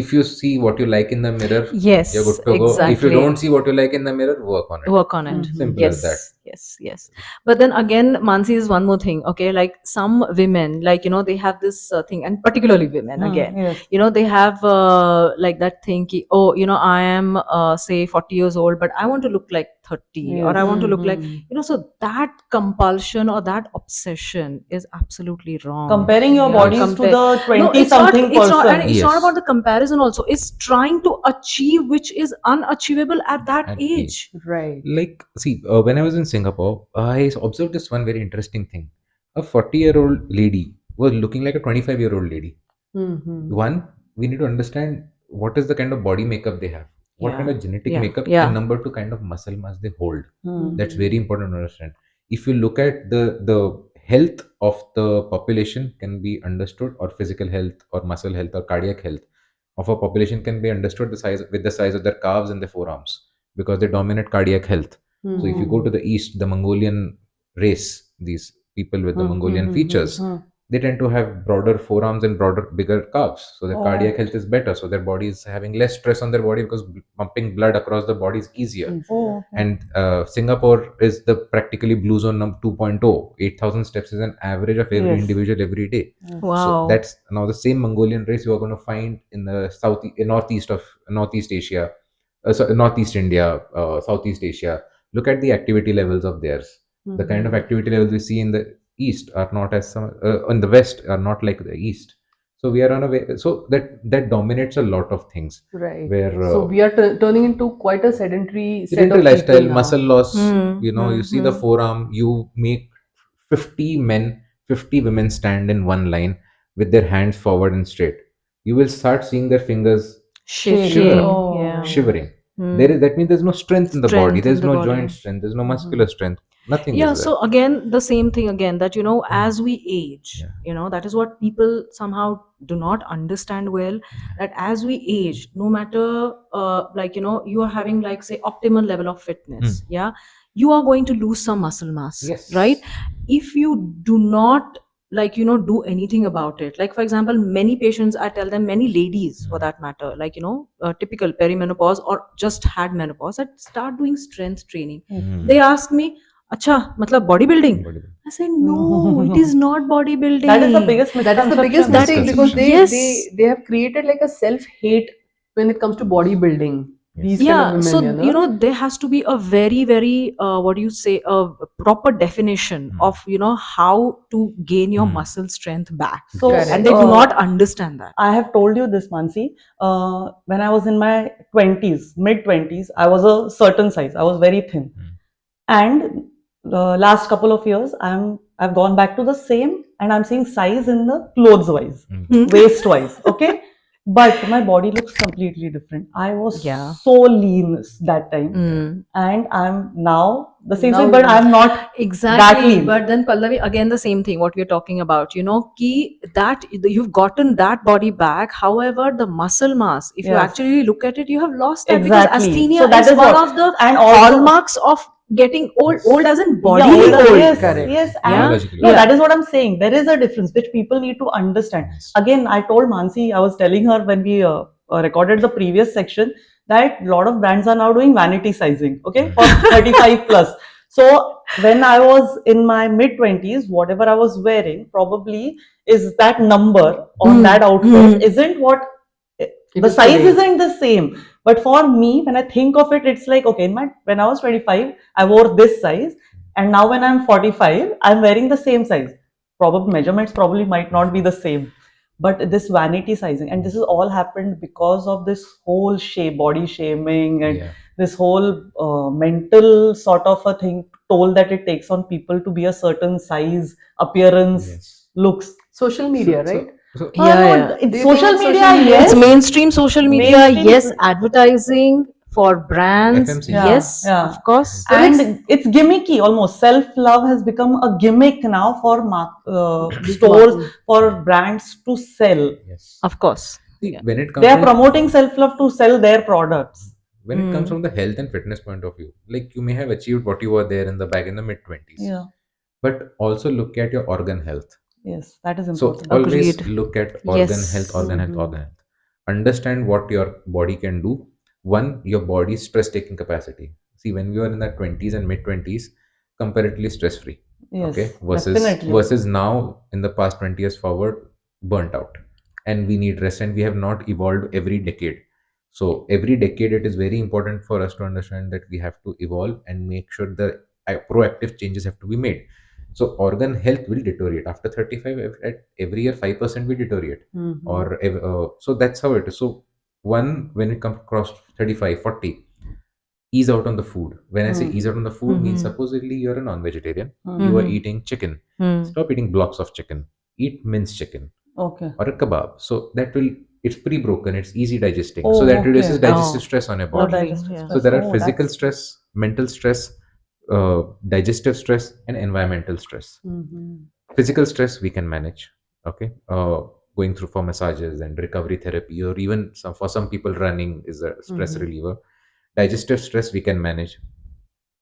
if you see what you like in the mirror, you're Yes, good to go. If you exactly. don't see what you like in the mirror, work on it. Work on it. Mm-hmm. Simple as that. Yes. But then again, Mansi, is one more thing. Okay, like some women, like they have this thing, and particularly women again, yes. they have like that thing. Oh, I am say 40 years old, but I want to look like 30, or I Yes. want to look like, Mm-hmm. so that compulsion or that obsession is absolutely wrong. Comparing your Yeah, bodies to compare. the No, 20 it's not. something It's not, and person. it's not about Yes, the comparison. Also, it's trying to achieve which is unachievable at that at age. age. Right. Like, see, when I was in Singapore, I observed this one very interesting thing. A 40-year-old lady was looking like a 25-year-old lady. Mm-hmm. One, we need to understand what is the kind of body makeup they have, what kind Yeah, of genetic yeah, makeup, and yeah. number two, kind of muscle mass they hold. Hmm. That's Mm-hmm. very important to understand. If you look at the health of the population can be understood, or physical health or muscle health or cardiac health of a population can be understood the size with the size of their calves and their forearms, because they dominate cardiac health. So if you go Mm-hmm. to the east, the Mongolian race, these people with the Mongolian Mm-hmm. features, they tend to have broader forearms and broader, bigger calves. So their Oh, cardiac health is better. So their body is having less stress on their body because pumping blood across the body is easier. Easier. oh, okay. And Singapore is the practically blue zone number 2.0. 8,000 steps is an average of every Yes. individual every day. Yes. So Wow. that's now the same Mongolian race you are going to find in the northeast of Northeast Asia, Northeast India, Southeast Asia. Look at the activity levels of theirs. The kind of Mm-hmm. activity levels we see in the east are not as some in the west are not like the east. So we are on a way. So that dominates a lot of things. Right. Where So we are turning into quite a sedentary set sedentary of people lifestyle, muscle now. loss. Hmm. You see the Hmm. forearm. You make 50 men, 50 women stand in one line with their hands forward and straight. You will start seeing their fingers shiver up, Shaking. Yeah. Oh. shivering. Hmm. That means there's no strength in the body. Strength in There's the no joint body. strength. There's no muscular Mm-hmm. strength. Nothing Yeah, is there. so again, the same thing again, that as we age, Yeah. that is what people somehow do not understand well, that as we age, no matter like you are having, like, say, optimal level of Hmm. fitness, yeah, you are going to lose some muscle mass, right? Yes. If you do not, like, do anything about it. Like, for example, many patients, I tell them, many ladies for Hmm. that matter, like, typical perimenopause or just had menopause, that start doing strength training. Yes. They Hmm. ask me, "Acha, matlab bodybuilding?" Bodybuilding. I said, "No, it is not That is the bodybuilding." biggest That is the biggest misconception. That mistake because Misconception. yes, they have created like a self hate when it comes to bodybuilding. These Yes. kind of yeah. women, you So know. there has to be a very, very what do you say, a proper definition Hmm. of how to gain your Hmm. muscle strength back, So, and Correct. they do not understand that. I have told you this, Mansi. When I was in my 20s, mid 20s, I was a certain size. I was very thin. Hmm. And the last couple of years, I've gone back to the same, and I'm seeing size in the clothes wise, Hmm. Hmm. waist wise. Okay. But my body looks completely different. I was Yeah. so lean that time, Mm. and I'm now the same size, Now but I'm not that Exactly, lean. but then Pallavi, again the same thing. What we're talking about, ki that you've gotten that body back. However, the muscle mass, if you Yes, actually look at it, you have lost that, because exactly. So asthenia that is is one what, of the and also, hallmarks of getting old. Yes. Old as in yeah, bodily older. old. Yes, Body. correct. yes, and Yeah, Biologically no, old. yeah. that is what I'm saying. There is a difference which people need to understand. Yes. Again, I told Mansi, I was telling her when we recorded the previous section, that a lot of brands are now doing vanity sizing, okay, for 35 plus. So when I was in my mid 20s, whatever I was wearing probably is that number on that Mm, outfit mm. isn't what It the is size today. isn't the same. But for me, when I think of it, it's like, okay, in my when I was 25, I wore this size, and now when I'm 45, I'm wearing the same size. Probably measurements probably might not be the same, but this vanity sizing, and this has all happened because of this whole body shaming, and Yeah. this whole mental sort of a thing toll that it takes on people to be a certain size, appearance, Yes. looks. Social So media, right? so so Yeah, No, yeah. Do it's you think social it's media, social media? It's yes. mainstream social media, Mainstream, yes. Advertising for brands, FMCG. yeah, yes, of yeah. course. But it's And it's gimmicky almost. Self love has become a gimmick now for big stores, marketing. for brands to sell. Yes. Of course. See, Yeah. when it They comes are from promoting self love to sell their products. Mm. the health and fitness point of view, like you may have achieved what you were there in the back in the mid 20s, Yeah, but also look at your organ health. yes, that is So important. always Agreed. look at organ health, Yes. organ health, Hmm. organ health. Understand what your body can do. One, your body's stress taking capacity. See, when we were in the 20s and mid 20s, comparatively stress free. Okay, Yes, definitely. versus now in the past 20 years forward, burnt out, and we need rest, and we have not evolved every decade. So every decade, it is very important for us to understand that we have to evolve and make sure the proactive changes have to be made. So organ health will deteriorate after 35. At every year 5% will deteriorate, Hmm. or so that's how it is. So one, when it comes across 35, 40, ease out on the food. When I say Hmm. ease out on the food, means Mm-hmm. supposedly you're a non-vegetarian, Hmm. you are Mm-hmm. eating chicken. Mm. Stop eating blocks of chicken. Eat minced chicken Okay. or a kebab. So that will, it's pre-broken, it's easy digesting. So Oh, that reduces okay. digestive Oh, stress on your Oh, body. totally. digestive Yeah. So stress. there are Oh, physical that's. stress, mental stress, digestive stress, and environmental stress. Hmm. Physical stress we can manage. Okay, going through for massages and recovery therapy, or even for some people running is a stress Hmm. reliever. Digestive stress we can manage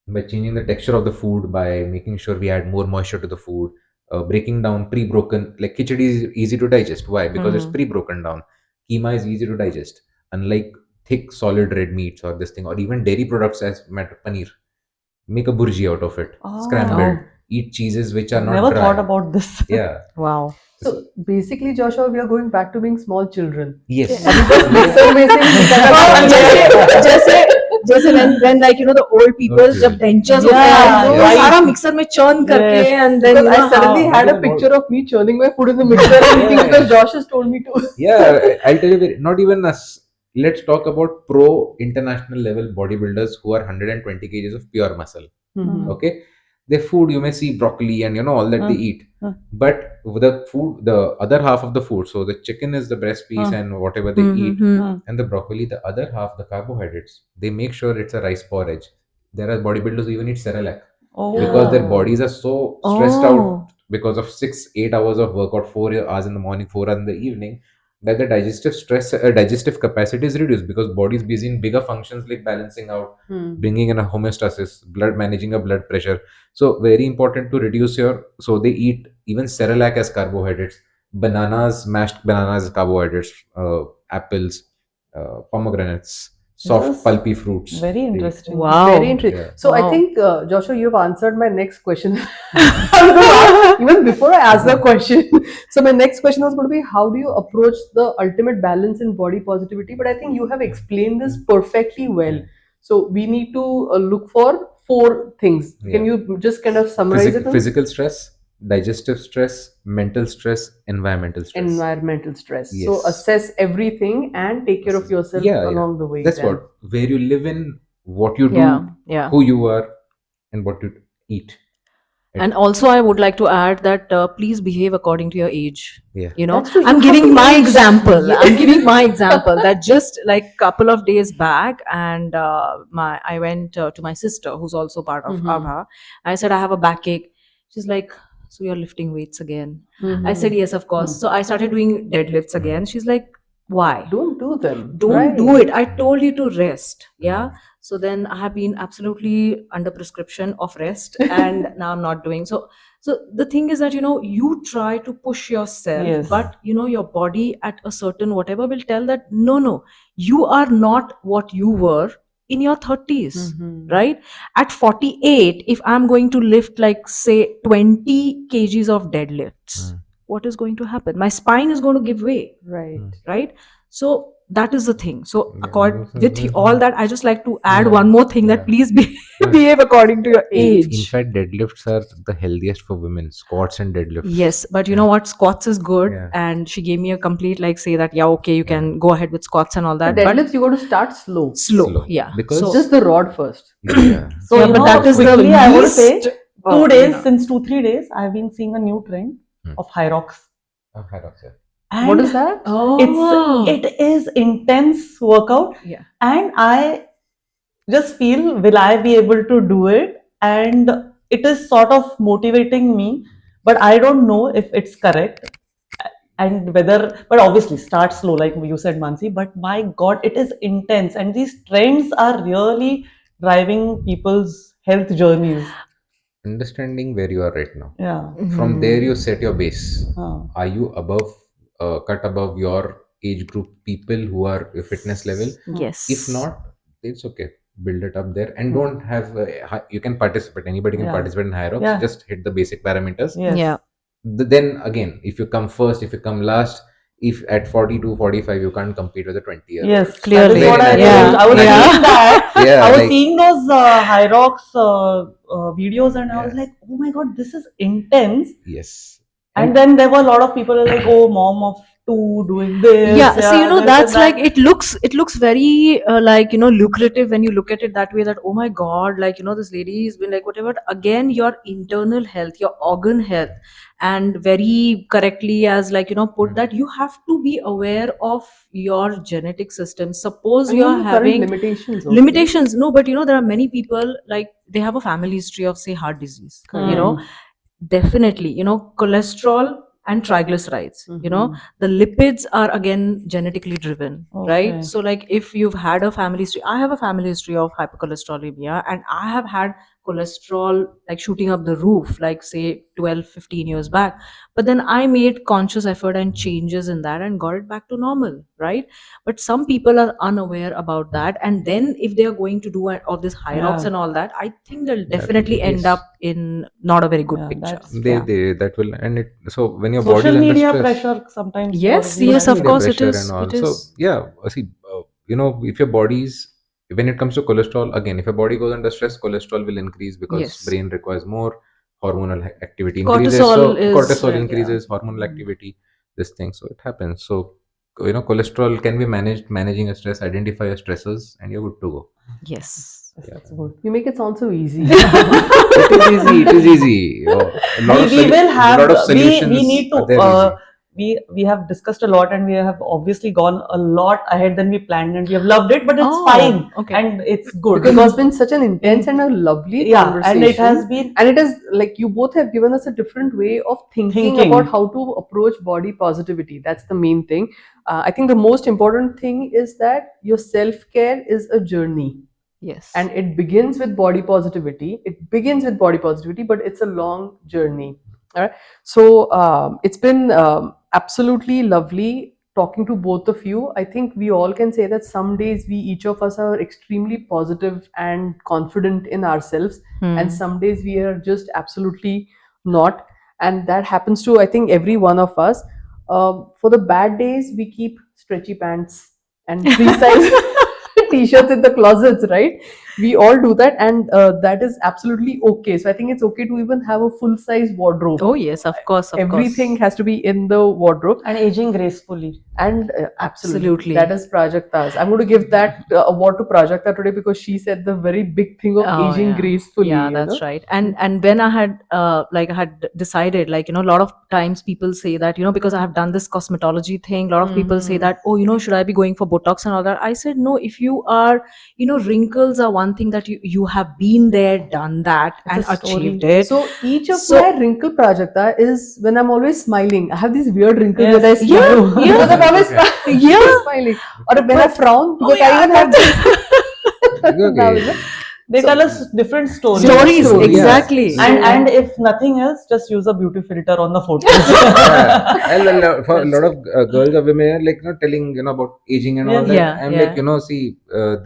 by changing the texture of the food, by making sure we add more moisture to the food, breaking down pre-broken, like khichdi is easy to digest. Why? Because it's Mm-hmm. pre-broken down. Keema is easy to digest, unlike thick solid red meats or this thing, or even dairy products as matter paneer. Make a burji out of it, scrambled. Oh, Oh, Eat cheeses which are I've not never thought dry. about this. Yeah. wow. So, So basically, Joshua, we are going back to being small children. yes. अभी बस mixer में से निकाला हाँ, खाना जैसे है. जैसे जैसे when like the old Old people जब people. dentures होते हैं Yeah, वो Yes. सारा right. मिक्सर में churn करके Yes. and then Because I suddenly how Not had a even picture old. of me churning my food in the mixer and eating because Josh has told me to. Yeah, I'll tell you, not even us. Let's talk about pro international level bodybuilders who are 120 kgs of pure muscle. Hmm. Mhm. Okay, their food, you may see broccoli and all that they Uh, eat, uh, but the food, the other half of the food, so the chicken is the breast piece uh, and whatever they eat, mm-hmm. uh. and the broccoli, the other half, the carbohydrates, they make sure it's a rice porridge. There are bodybuilders who even eat cerelac because their Oh, bodies Oh. are so stressed out Oh. because of 6 8 hours of workout, 4 hours in the morning, 4 hours in the evening, that the digestive capacity is reduced because body is busy in bigger functions like balancing out, Hmm. bringing in a homeostasis, blood, managing a blood pressure. So very important to reduce your. So they eat even cerelac as carbohydrates, bananas, mashed bananas as carbohydrates, apples, pomegranates, this soft is pulpy fruits. very They interesting. Very Wow. interesting. Yeah. So I Wow. think, Joshua, you've answered my next question. I was going to ask, even before I asked the question. So my next question was going to be, how do you approach the ultimate balance in body positivity? But I think you have explained this perfectly well. Yeah. So we need to look for four things. Can Yeah. you just kind of summarize it? Physical stress, digestive stress, mental stress, environmental stress. Environmental stress. So Yes. assess everything and take care of yourself Yeah, yeah. along the way That's then. what. Where you live in, what you Yeah. do, Yeah. who you are, and what you eat. And It, also, I would like to add that please behave according to your age. yeah. That's true. You I'm have giving to my age. example. I'm Yeah. giving my example that just like couple of days back, and my I went to my sister who's also part of Mhm. Abha. I said I have a backache. She's like, so you're lifting weights again? I said Mhm. yes, of course. So I started doing deadlifts again. Mm, She's like, why? Don't do them. Don't do Right. it. I told you to rest. Yeah. mm, So then I have been absolutely under prescription of rest, and now I'm not doing so. So the thing is that you try to push yourself, Yes. mm, but your body at a certain whatever will tell that no, no, you are not what you were in your 30s, Mhm. right? At 48, if I'm going to lift like say 20 kgs of deadlifts, mm. what is going to happen? My spine is going to give way, Right. right? So that is the thing. So Yeah. with all that, I just like to add Yeah. one more thing, that Yeah. please be, Yeah. behave according to your In age. fact, deadlifts are the healthiest for women. Squats and deadlifts. Yes, but you Yeah. know what? Squats is good, Yeah. and she gave me a complete, like, say that, yeah, okay, you Yeah. can go ahead with squats and all For that, but deadlifts, you got to start slow. slow, yeah. Because So Just the rod first. yeah. So, yeah, you but that know, is the quickly, I want to least. say 2 days, Yeah. since 2, 3 days, I've been seeing a new trend Hmm. of high rocks. High rocks, yeah. What And is that? Oh, it is intense workout, yeah. and I just feel, will I be able to do it? And it is sort of motivating me, but I don't know if it's correct and whether, but obviously start slow, like you said, Mansi. But my God, it is intense, and these trends are really driving people's health journeys. Understanding where you are right now. Yeah. From there, you set your base. Uh, Are you above, cut above your age group people who are your fitness level? If Yes. not, it's okay. Build it up there and don't have. You can participate. Anybody can yeah. participate in high rocks. Yeah. Just hit the basic parameters. Yes. Yeah. Then again, if you come first, if you come last, if at 42, 45, you can't compete with a 20-year-old. Yes, that is Clearly. what I Very realized. Yeah. I was naturally. seeing that. Yeah, I was like seeing those high rocks videos, and I was yeah, like, "Oh my God, this is intense." yes, And and then there were a lot of people who are like, "Oh, mom of two doing this, Yeah, so yeah, this and that's like, that." it looks very like, lucrative when you look at it that way, that oh my god, like, this lady's been like whatever. Again, your internal health, your organ health, and very correctly, as like, put that, you have to be aware of your genetic system. Suppose And you even are the current having limitations also, right? limitations. No, but there are many people, like, they have a family history of, say, heart disease, Correct. definitely, cholesterol and triglycerides, Mhm. the lipids are again genetically driven, right? Okay. So, like, if you've had a family history, I have a family history of hypercholesterolemia, and I have had cholesterol like shooting up the roof, like, say, 12, 15 years back. But then I made conscious effort and changes in that and got it back to normal, right? But some people are unaware about that, and then if they are going to do all this high rocks Yeah, and all that, I think they'll that will be the definitely end case. up in not a very good yeah, picture. that's They true. Yeah. they that will and it. So when your body Social is under media stress, pressure sometimes for Yes, we yes, social of media women. course it pressure and is. all. It So is. yeah, see, if your body's when it comes to cholesterol, again, if your body goes under stress, cholesterol will increase because Yes. brain requires more hormonal activity increases. Cortisol So is, cortisol yeah. increases, hormonal activity, this thing. So it happens. So cholesterol can be managed. Managing your stress, identify your stressors, and you're good to go. Yes. Yes, Yeah. that's good. You make it sound so easy. It is easy. It is easy. A lot of We will have, lot of we solutions need to are there easy. we have discussed a lot, and we have obviously gone a lot ahead than we planned, and we have loved it, but it's Oh, fine okay. and it's good Because it's because been such an intense in and a lovely yeah, and it has conversation. been And it is like you both have given us a different way of thinking about thinking. how to approach body positivity. That's the main thing. I think the most important thing is that your self care is a journey, Yes. and it begins with body positivity. It begins with body positivity, but it's a long journey. All right. So it's been absolutely lovely talking to both of you. I think we all can say that some days we each of us are extremely positive and confident in ourselves, and Hmm. some days we are just absolutely not. And that happens to, I think, every one of us. For the bad days, we keep stretchy pants and free size t-shirts in the closets, right? We all do that, and that is absolutely okay. So I think it's okay to even have a full size wardrobe. Oh, yes, of course, of Everything course. has to be in the wardrobe. And aging gracefully. And absolutely, that Absolutely. is Prajakta's. I'm going to give that award to Prajakta today because she said the very big thing of Oh, aging yeah. gracefully, Yeah, that's right. And when I had I had decided, like, a lot of times people say that, because I have done this cosmetology thing, a lot of people say Mhm. that, oh, should I be going for Botox and all that? I said, no, if you are, wrinkles are one thing that you have been there, done that, It's a and achieved story. it. So each of my So wrinkle Prajakta is when I'm always smiling. I have these weird wrinkles Yes, when I me yeah, smile too. yeah, because I'm always Okay. yeah. smiling. Or when I But frown, oh because I yeah, even have this. Now, Okay. They tell us different stories. Different stories, stories. Yeah. exactly. And So if nothing else, just use a beauty filter on the photos. Yeah, for a that's lot of girls or women are like telling about aging and all Yes. that. Yeah, I'm like, yeah. see,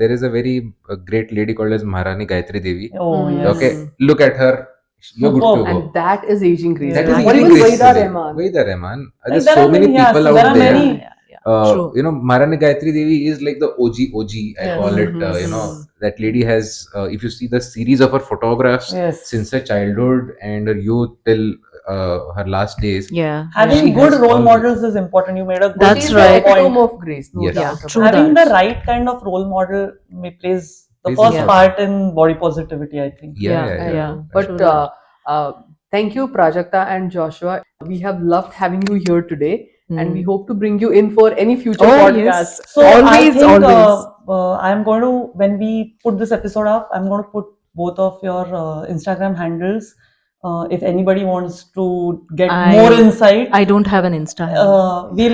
there is a very great lady called as Maharani Gayatri Devi. Oh, yes. Okay, mm, look at her. you're good to Superb. go. And that is aging That is gracefully. Yeah. Or aging even Vaida gracefully. Rehman. Vaida Rahman. Like There's there so are many many, people yes, there out are there. many. True. Maharani Gayatri Devi is like the OG. I Yes. call it. Mhm. That lady has. If you see the series of her photographs Yes. since her childhood and her youth till her last days, Yeah, Having she yeah. good has role always. models is important. You made a good That's She's the right. point. epitome of grace, no Yes. Yeah, doubt true about it. Having that. the right kind of role model may plays the Plays first Yeah, important. part in body positivity, I think. Yeah, yeah, yeah, I yeah. yeah. know. Right. True But that. thank you, Prajakta and Joshua. We have loved having you here today, and we Hmm. hope to bring you in for any future Oh, podcast. yes. So I Always, think always. I'm going to, when we put this episode up, I'm going to put both of your Instagram handles. If anybody wants to get more I insight, I don't have an Insta handle. they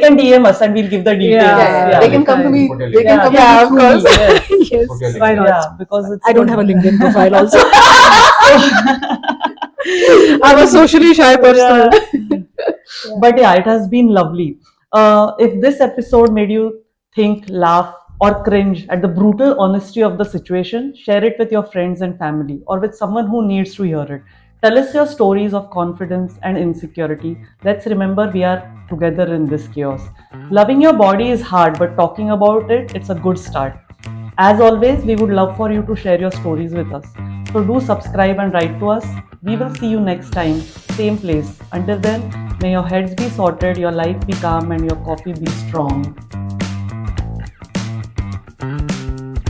can DM us and we'll give the details. Yeah, yeah. Yeah, They Yeah, can come to fine. me. Put your They link. can yeah, come to Yeah, me of through course. me. Yes, Put your link. why not? yeah, because it's I don't good. have a LinkedIn profile also. So- I'm a socially shy person. Yeah. But yeah, it has been lovely. If this episode made you think, laugh, or cringe at the brutal honesty of the situation, share it with your friends and family or with someone who needs to hear it. Tell us your stories of confidence and insecurity. Let's remember we are together in this chaos. Loving your body is hard, but talking about it, it's a good start. As always, we would love for you to share your stories with us. So do subscribe and write to us. We will see you next time, same place. Until then, may your heads be sorted, your life be calm, and your coffee be strong.